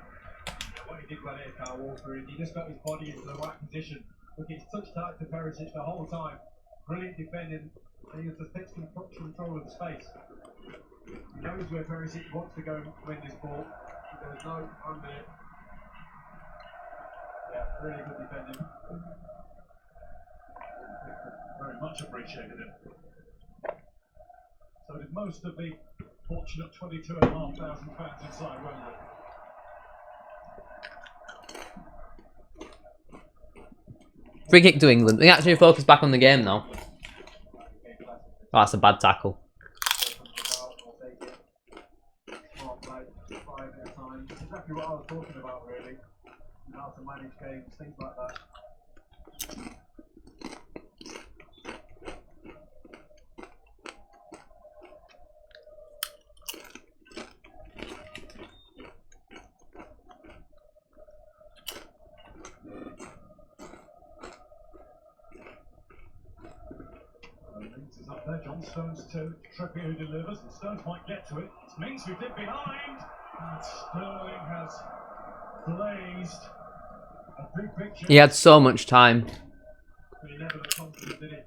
What he did right there, Kyle Walker, he just got his body into the right position. Look, he's touch tight to Perisic the whole time. Brilliant defending, and he just takes control of the space. He knows where Perisic wants to go and win this ball. There's no under it. Yeah, really good defending. Very much appreciated it. So did most of the fortunate 22,500 fans inside Wembley. Free kick to England. We actually focus back on the game now. Oh, that's a bad tackle. Exactly what I was talking about, really. How to manage games, things like that. Mings is up there, John Stones to Trippier who delivers, and Stones might get to it. It's Mings who did behind, and Sterling has blazed a big picture. He had so much time. He never looked confident, did he?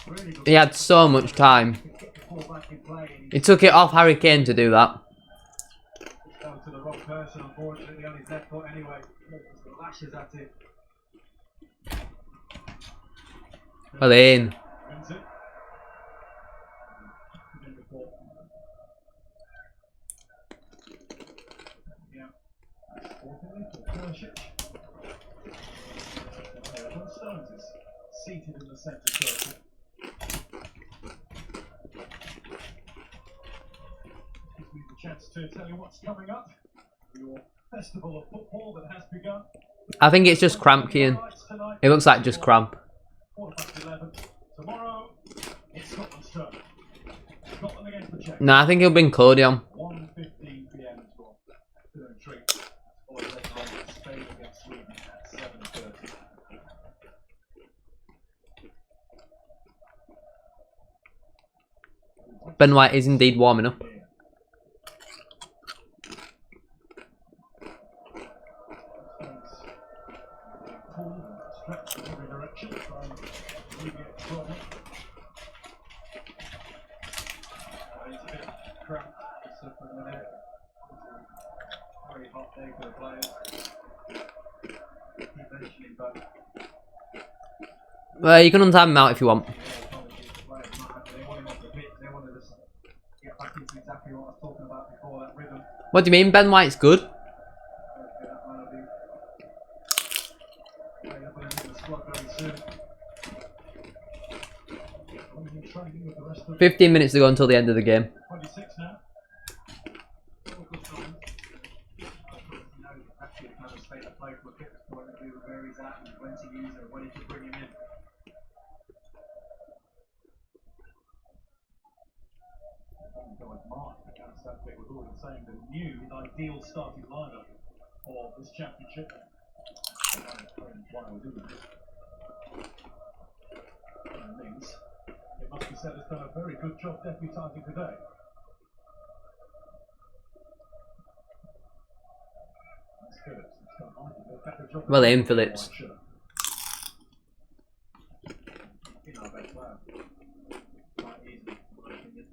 Really good. He had so much time. Get the ball back in play, and He took it off Harry Kane to do that. he's down to the wrong person, unfortunately, on his left foot anyway. Just lashes at it. Well in. Wins it. Good in the ball. Yeah. Fourthly, for Perisic. John Stones is seated in the centre circle. Gives me the chance to tell you what's coming up. Your festival of football that has begun. I think it's just cramp, Kean. It looks like just cramp. 11. Tomorrow, it's Scotland's turn. Scotland against the Czech. Nah, I think he'll bring Cody on. 1:15 PM as well. Good treat. Followed later on with Spain against Sweden at 7:30. Ben White is indeed warming up. Pulled and stretched in every direction. Trying to alleviate the problem. It's a bit cramped. It's up in the minute. Very hot day for the players. Keep mentioning, but Well, you can untime him out if you want. they want him off the pitch. They want to just get back into exactly what I was talking about before, that rhythm. What do you mean? Ben White's good? That man will be playing up in the squad very soon. training with the rest of 15 minutes to go until the end of the game. 26 now. All good signs. You know actually the kind of state of play from a fitness point of view, where he's at and when to use it, when he can bring him in. Mark against that bit was already saying the new ideal starting lineup for this championship. Mings, it must be said, has done a very good job debutanting today. That's good. He's done arguably a better job. Well aimed, Phillips. You know, I bet well. Quite easy, in my opinion.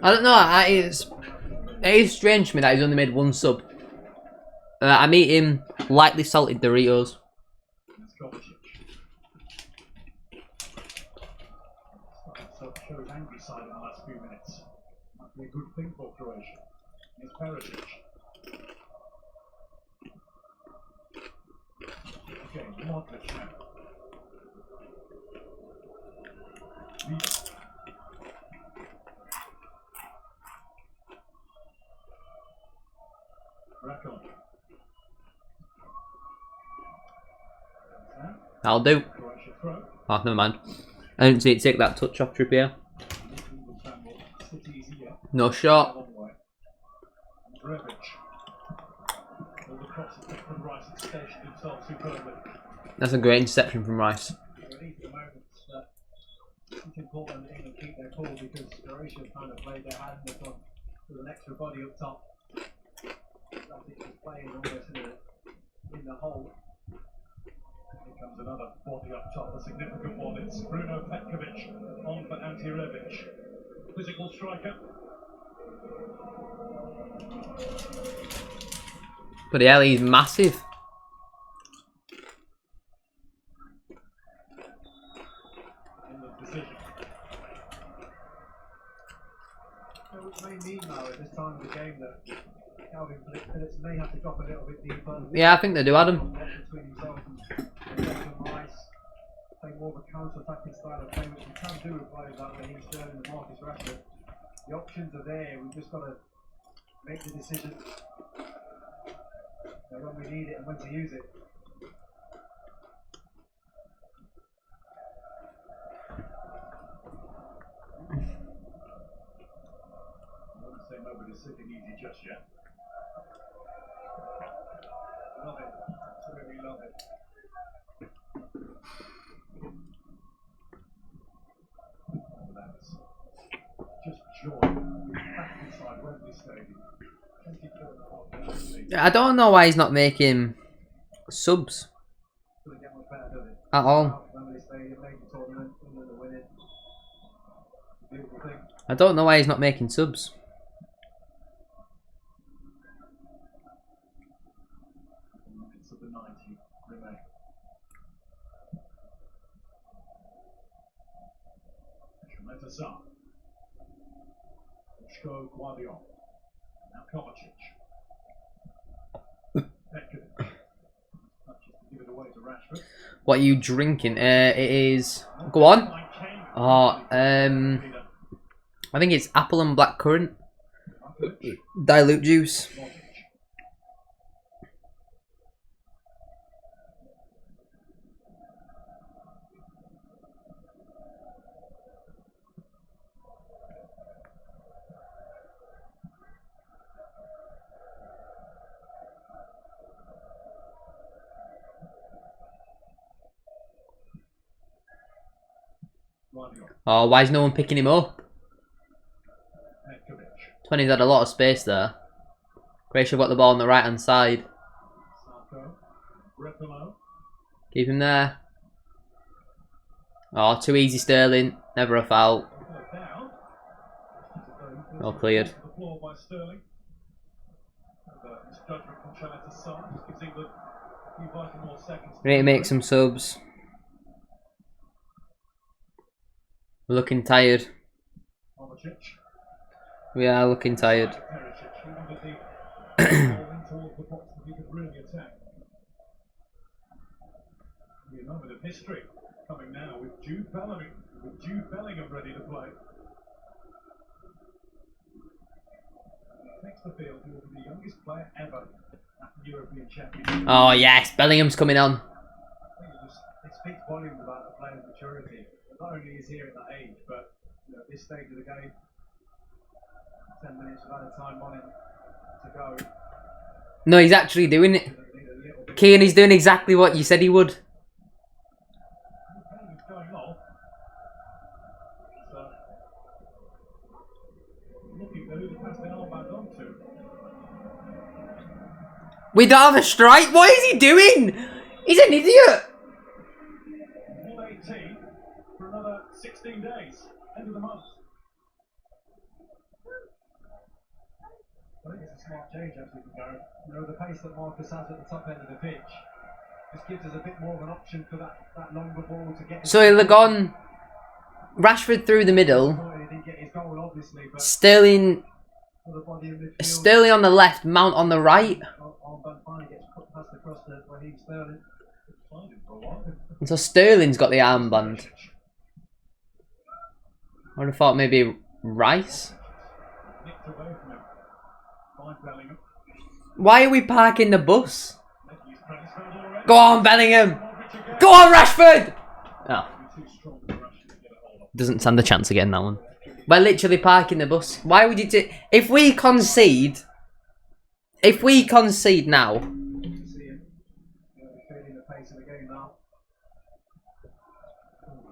I don't know. It is strange to me that he's only made one sub. I'm eating lightly salted Doritos. It's Kovacic. Starting to show his angry side in the last few minutes. Might be a good thing for Croatia. Here's Perisic. Okay, Modric now. Raheem. That'll do. Croatia throw. Oh, never mind. I didn't see it take that touch off Trippier. Sit easy, yeah. No shot. Long way. Rebic. All the crosses from Rice and stationed himself superbly. That's a great interception from Rice. Relief at the moment that it's important that England keep their cool because Croatia have kind of played their hand. They've gone with an extra body up top. Celtic was playing almost in the hole. Here comes another body up top, a significant one. It's Bruno Petkovic on for Ante Rebic. Physical striker. But yeah, he's massive. England's decision. So it may mean now at this time of the game that Calvin Phillips may have to drop a little bit deeper. Yeah, I think they do, Adam. Between himself and Declan Rice. Play more of a counter-attacking style of play, which we can do with players like Raheem Sterling and Marcus Rashford. The options are there. We've just got to make the decision when we need it and when to use it. I wouldn't say nobody's sitting easy just yet. Love it. Absolutely love it. Oh, that's just joy. Back inside Wembley Stadium. 22.5 I don't know why he's not making subs Doesn't get much better, does it? at all. Wembley Stadium, making tournament, England are winning. Beautiful thing. I don't know why he's not making subs. minutes of the 90 remain. Tremendous up. Shko Guardiol. Now Kovacic. Petkovic. Touches to give it away to Rashford. What are you drinking? It is. Go on. Oh, I think it's apple and blackcurrant. Dilute juice. Oh, why is no one picking him up? 20's had a lot of space there. Croatia got the ball on the right hand side. Keep him there. Oh, too easy Sterling. Never a foul. All cleared. We need to make some subs. We're looking tired. We are looking tired. The moment of history coming now with Jude Bellingham ready to play. Next to field, he will be the youngest player ever at the European Championship. Oh yes, Bellingham's coming on. I think it speaks volumes about the player's maturity. Not only is he here at that age, but at this stage of the game, 10 minutes of added time on him to go. No, he's actually doing it. Keane is doing exactly what you said he would. Going off. So, looking for who to pass the armband on to. We don't have a strike. What is he doing? He's an idiot. 118 for another 16 days. End of the month. I think it's a smart change, actually, from Gareth. You know, the pace that Marcus has at the top end of the pitch just gives us a bit more of an option for that longer ball to get. So he'll have gone Rashford through the middle. He didn't get his goal, obviously, but Sterling for the body in midfield, Sterling on the left, Mount on the right. Armband finally gets put past across to Raheem Sterling. And so Sterling's got the armband. I would have thought maybe Rice. Nicked away from him by Bellingham. Why are we parking the bus? He's transferred already. Go on, Bellingham! Go on, Rashford! Oh, Too strong for Rashford to get a hold of. doesn't stand a chance again, that one. We're literally parking the bus. Why would you do... If we concede now... To see him feeling the pace of the game now.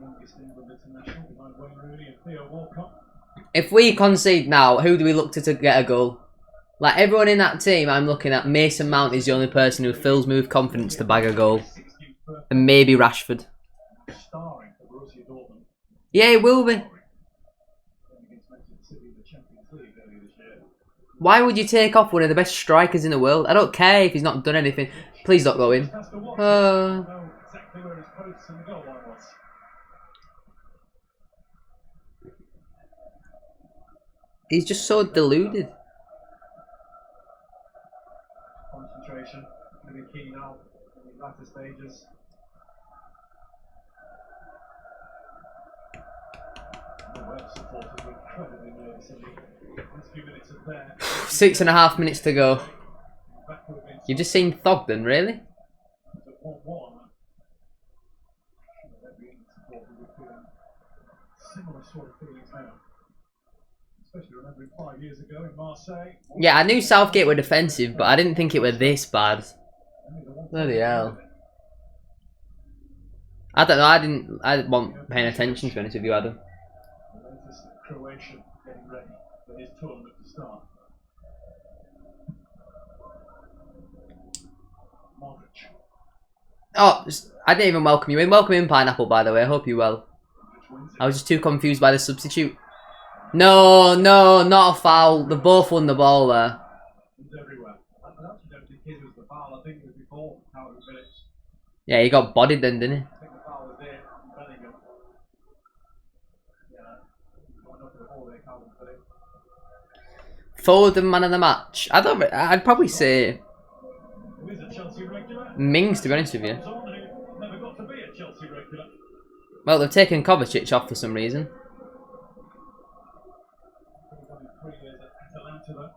Youngest England international behind Wayne Rooney and Theo Walcott. If we concede now, who do we look to get a goal? Like, everyone in that team I'm looking at, Mason Mount is the only person who fills me with confidence to bag a goal. And maybe Rashford. Starring for Borussia Dortmund. Yeah, it will be. Against Manchester City in the Champions League earlier this year. Why would you take off one of the best strikers in the world? I don't care if he's not done anything. Please don't go in. Has to watch Uh, know exactly where his posts and the goal line was. he's just so deluded. Concentration going to be key now in the latter stages. The Wales supporters were incredibly nervous in the last few minutes of there. 6.5 minutes to go. That could have been You've just seen Thogden, really? at 1-1. Every England supporter would feel similar sort of feelings now. Especially remembering 5 years ago in Marseille. Yeah, I knew Southgate were defensive, but I didn't think it were this bad. Only the one Bloody hell. I don't know, I wasn't paying attention, to be honest with you, Adam. The latest Croatia getting ready for his tournament to start. Modric. Oh, I didn't even welcome you in. Welcome in, Pineapple, by the way. I hope you're well. Modric wins it. I was just too confused by the substitute. No, not a foul. They both won the ball there. He's everywhere. I actually don't think his was the foul. I think it was before how it was finished. Yeah, he got bodied then, didn't he? I think the foul was there from Bellingham. Yeah, got enough of the ball there, Calvin Phillips. Foden man of the match. I'd probably say Who is a Chelsea regular? Mings, to be honest with you. Someone who never got to be a Chelsea regular. Well, they've taken Kovacic off for some reason. He's done 3 years at Atalanta though.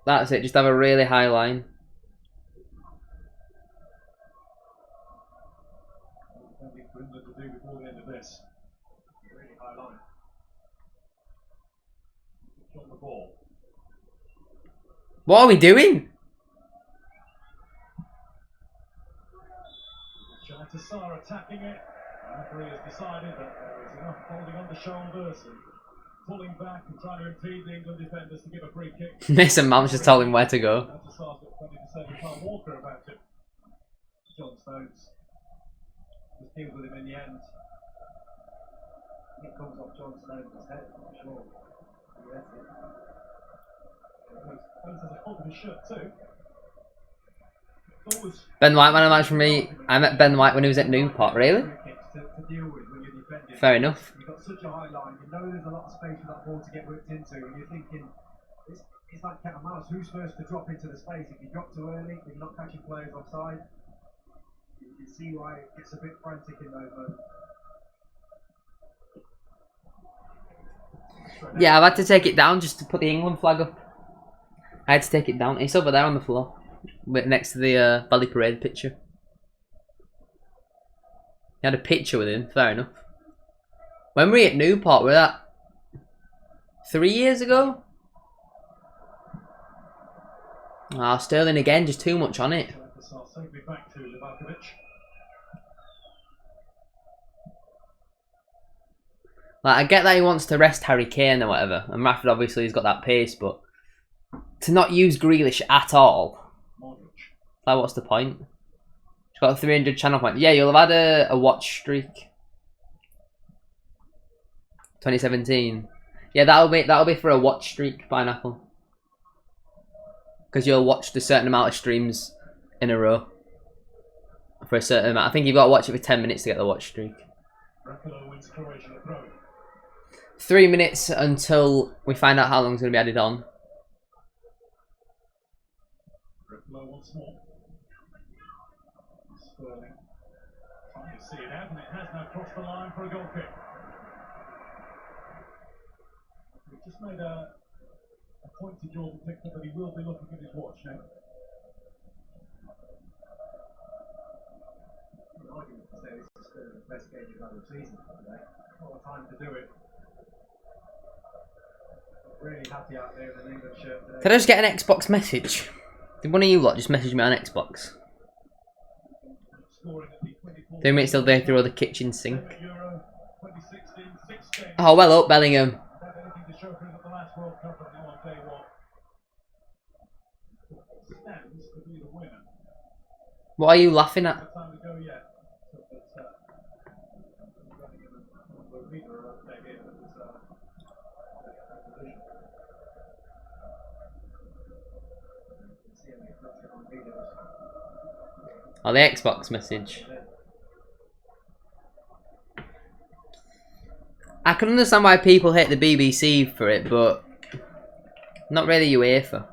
That's it, just have a really high line. Plenty for England to do before the end of this. Really high line. On the ball. What are we doing? Sar attacking it. Referee has decided that there is enough holding on the shoulders and pulling back and trying to impede the England defenders to give a free kick. Mason Mount just told him where to go. Sar's got plenty to say to Carl Walker about it. John Stones just deals with him in the end. It comes off John Stones' head, I'm sure. He lets it. Stones has a hold of his shirt too. Always Ben White man of the match for me. I met Ben White when he was at Newport, really? Free kicks to deal with when you're defending. Fair enough. You've got such a high line, you know there's a lot of space for that ball to get whipped into, and you're thinking, it's like cat and mouse, who's first to drop into the space? If you drop too early, if you're not catching players offside, you can see why it gets a bit frantic in those moments. Yeah, I've had to take it down just to put the England flag up. I had to take it down. It's over there on the floor. Next to the Valley Parade picture. He had a picture with him, fair enough. When we were at Newport, were that 3 years ago? Ah, Sterling again, just too much on it. Sar safely back to Livakovic. Like, I get that he wants to rest Harry Kane or whatever, and Rashford obviously has got that pace, but to not use Grealish at all, Modric. like, what's the point? He's got a 300 channel point. Yeah, you'll have had a watch streak. 2017. Yeah, that'll be for a watch streak, Pineapple. Because you'll watch a certain amount of streams in a row. For a certain amount. I think you've got to watch it for 10 minutes to get the watch streak. 3 minutes until we find out how long it's going to be added on. Once more. Sterling trying to see it out, and it has now crossed the line for a goal kick. We've just made a point to Jordan Pickford that he will be looking at his watch now. The argument to say this is the best game you've had of the season today. Not the time to do it. Really happy out there in an England shirt today. Can I just get an Xbox message? Did one of you lot just message me on Xbox? 2 minutes till they throw the kitchen sink. Oh, well up, Bellingham. What are you laughing at? Oh, the Xbox message. I can understand why people hate the BBC for it, but not really UEFA.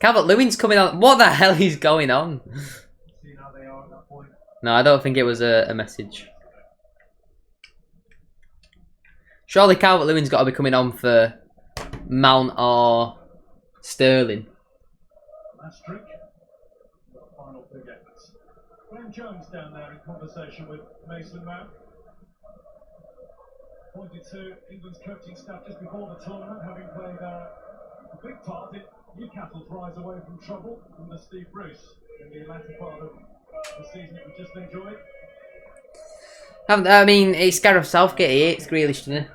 Calvert-Lewin's coming on. What the hell is going on? No, I don't think it was a message. Surely Calvert-Lewin's got to be coming on for Mount or Sterling. Last trick. Final big efforts. Glenn Jones down there in conversation with Mason Mount. Pointed to England's coaching staff just before the tournament, having played a big part in Newcastle's rise away from trouble under Steve Bruce in the latter part of the season that we just enjoyed. I mean, it's Gareth Southgate. He hates Grealish, doesn't he?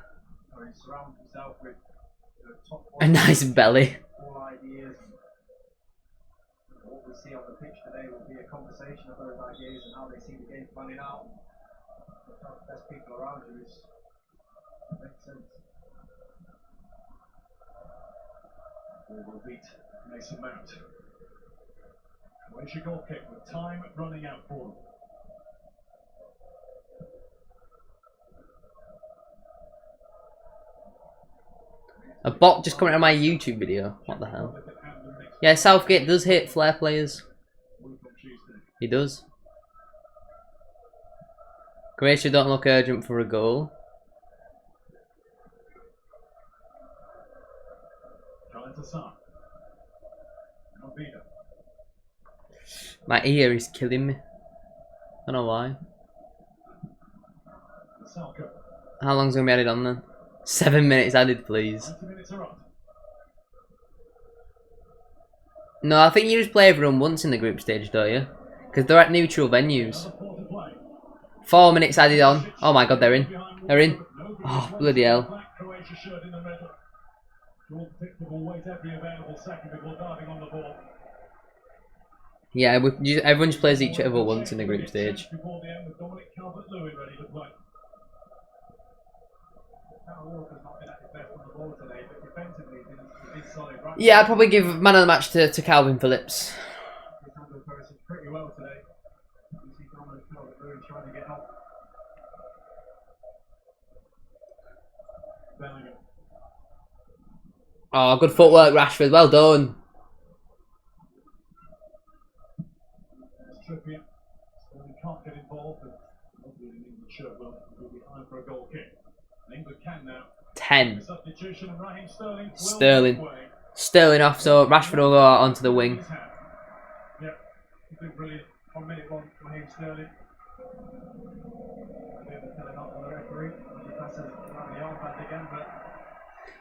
A nice belly. What we see on the pitch today will be a conversation of those ideas and how they see the game planning out. The best people around you makes sense. Will beat Mason Mount. Croatia goal kick with time running out for them. A bot just coming out of my YouTube video. What the hell? Yeah, Southgate does hit flair players. He does. Croatia don't look urgent for a goal. My ear is killing me. I don't know why. How long's gonna be added on then? 7 minutes added, please. No, I think you just play everyone once in the group stage, don't you? Because they're at neutral venues. 4 minutes added on. Oh my god, they're in. They're in. Oh, bloody hell. Yeah, everyone just plays each other once in the group stage. Yeah, I'd probably give man of the match to Calvin Phillips. Oh, good footwork, Rashford. Well done. Can't get involved, and for a goal kick. England can now. 10. Substitution of Raheem Sterling. Sterling off, so Rashford will go out onto the wing. Yeah, been brilliant. 1 minute one, Raheem Sterling.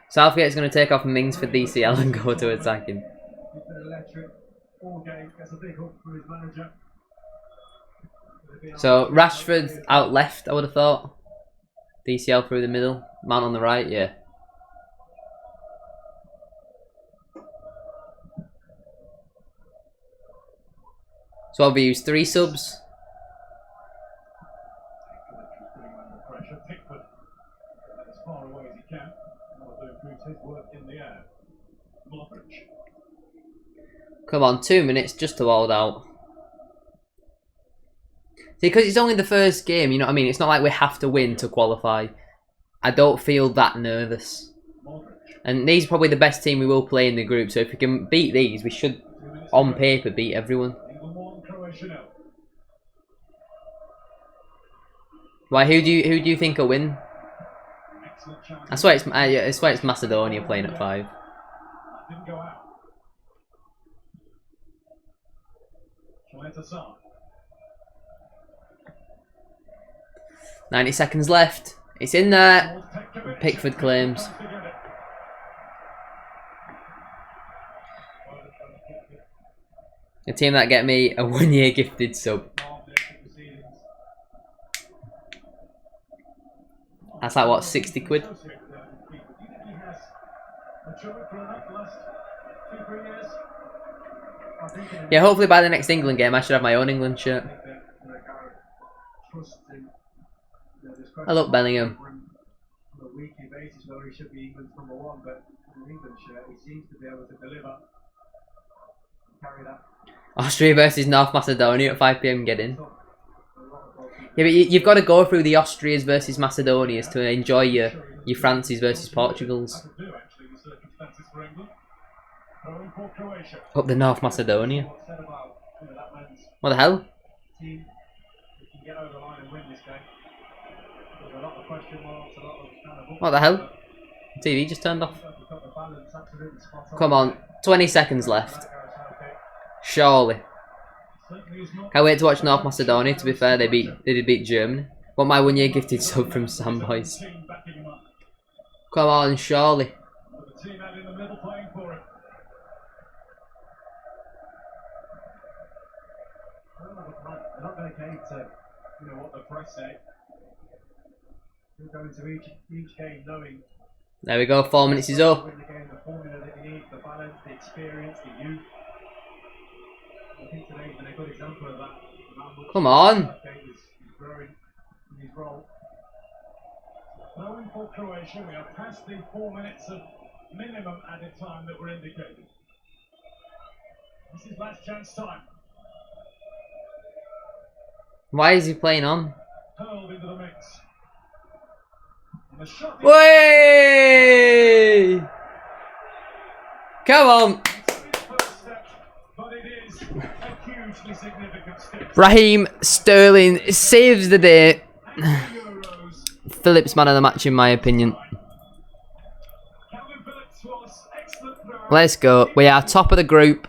Southgate's going to take off Mings for DCL and go to attack him. So Rashford out left, I would have thought. DCL through the middle. Mount on the right, yeah. So I'll be used 3 subs. under pressure. Pickford as far away as he can. Another improves his work in the air. Modric. Come on, 2 minutes just to hold out. See, because it's only the first game, you know what I mean? It's not like we have to win to qualify. I don't feel that nervous. And these are probably the best team we will play in the group, so if we can beat these, we should, on paper, beat everyone. Why? Who do you think will win? I swear it's Macedonia playing at 5. Didn't go out. 90 seconds left. It's in there. Pickford claims. A team that get me a 1-year gifted sub. That's like what, 60 quid? Yeah, hopefully by the next England game I should have my own England shirt. I love Bellingham. On a weekly basis, whether he should be England's number 1, but in an England shirt, he seems to be able to deliver. Carry that. Austria versus North Macedonia at 5 PM. Get in. Yeah, but you've got to go through the Austrias versus Macedonias to enjoy your Frances versus Portugals. Up the North Macedonia. What the hell? What the hell? TV just turned off. Come on, 20 seconds left. Surely. Can't wait to watch North Macedonia. To be fair, they did beat Germany. Want my 1-year gifted sub from Sam Boys. Come on, surely. They're not going to cave to, what the press say. They're going to each game knowing. There we go. 4 minutes is up. The formula that you need, the balance, the experience, the youth. I think today's been a good example of that. Come on. Growing in his role. Knowing for Croatia, we are past the 4 minutes of minimum added time that were indicated. This is last chance time. Why is he playing on? Hurled into the mix. And the shot. Way! Come on. But it is a hugely significant step. Raheem Sterling saves the day. Phillips man of the match in my opinion. Let's go. We are top of the group.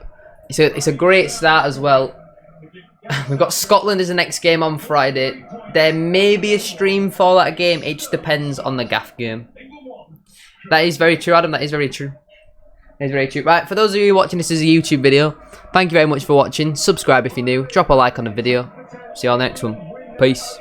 It's a great start as well. We've got Scotland as the next game on Friday. There may be a stream for that game. It just depends on the gaff game. That is very true, Adam. That is very true. That is very true. Right, for those of you watching this as a YouTube video, thank you very much for watching. Subscribe if you're new. Drop a like on the video. See you all next one. Peace.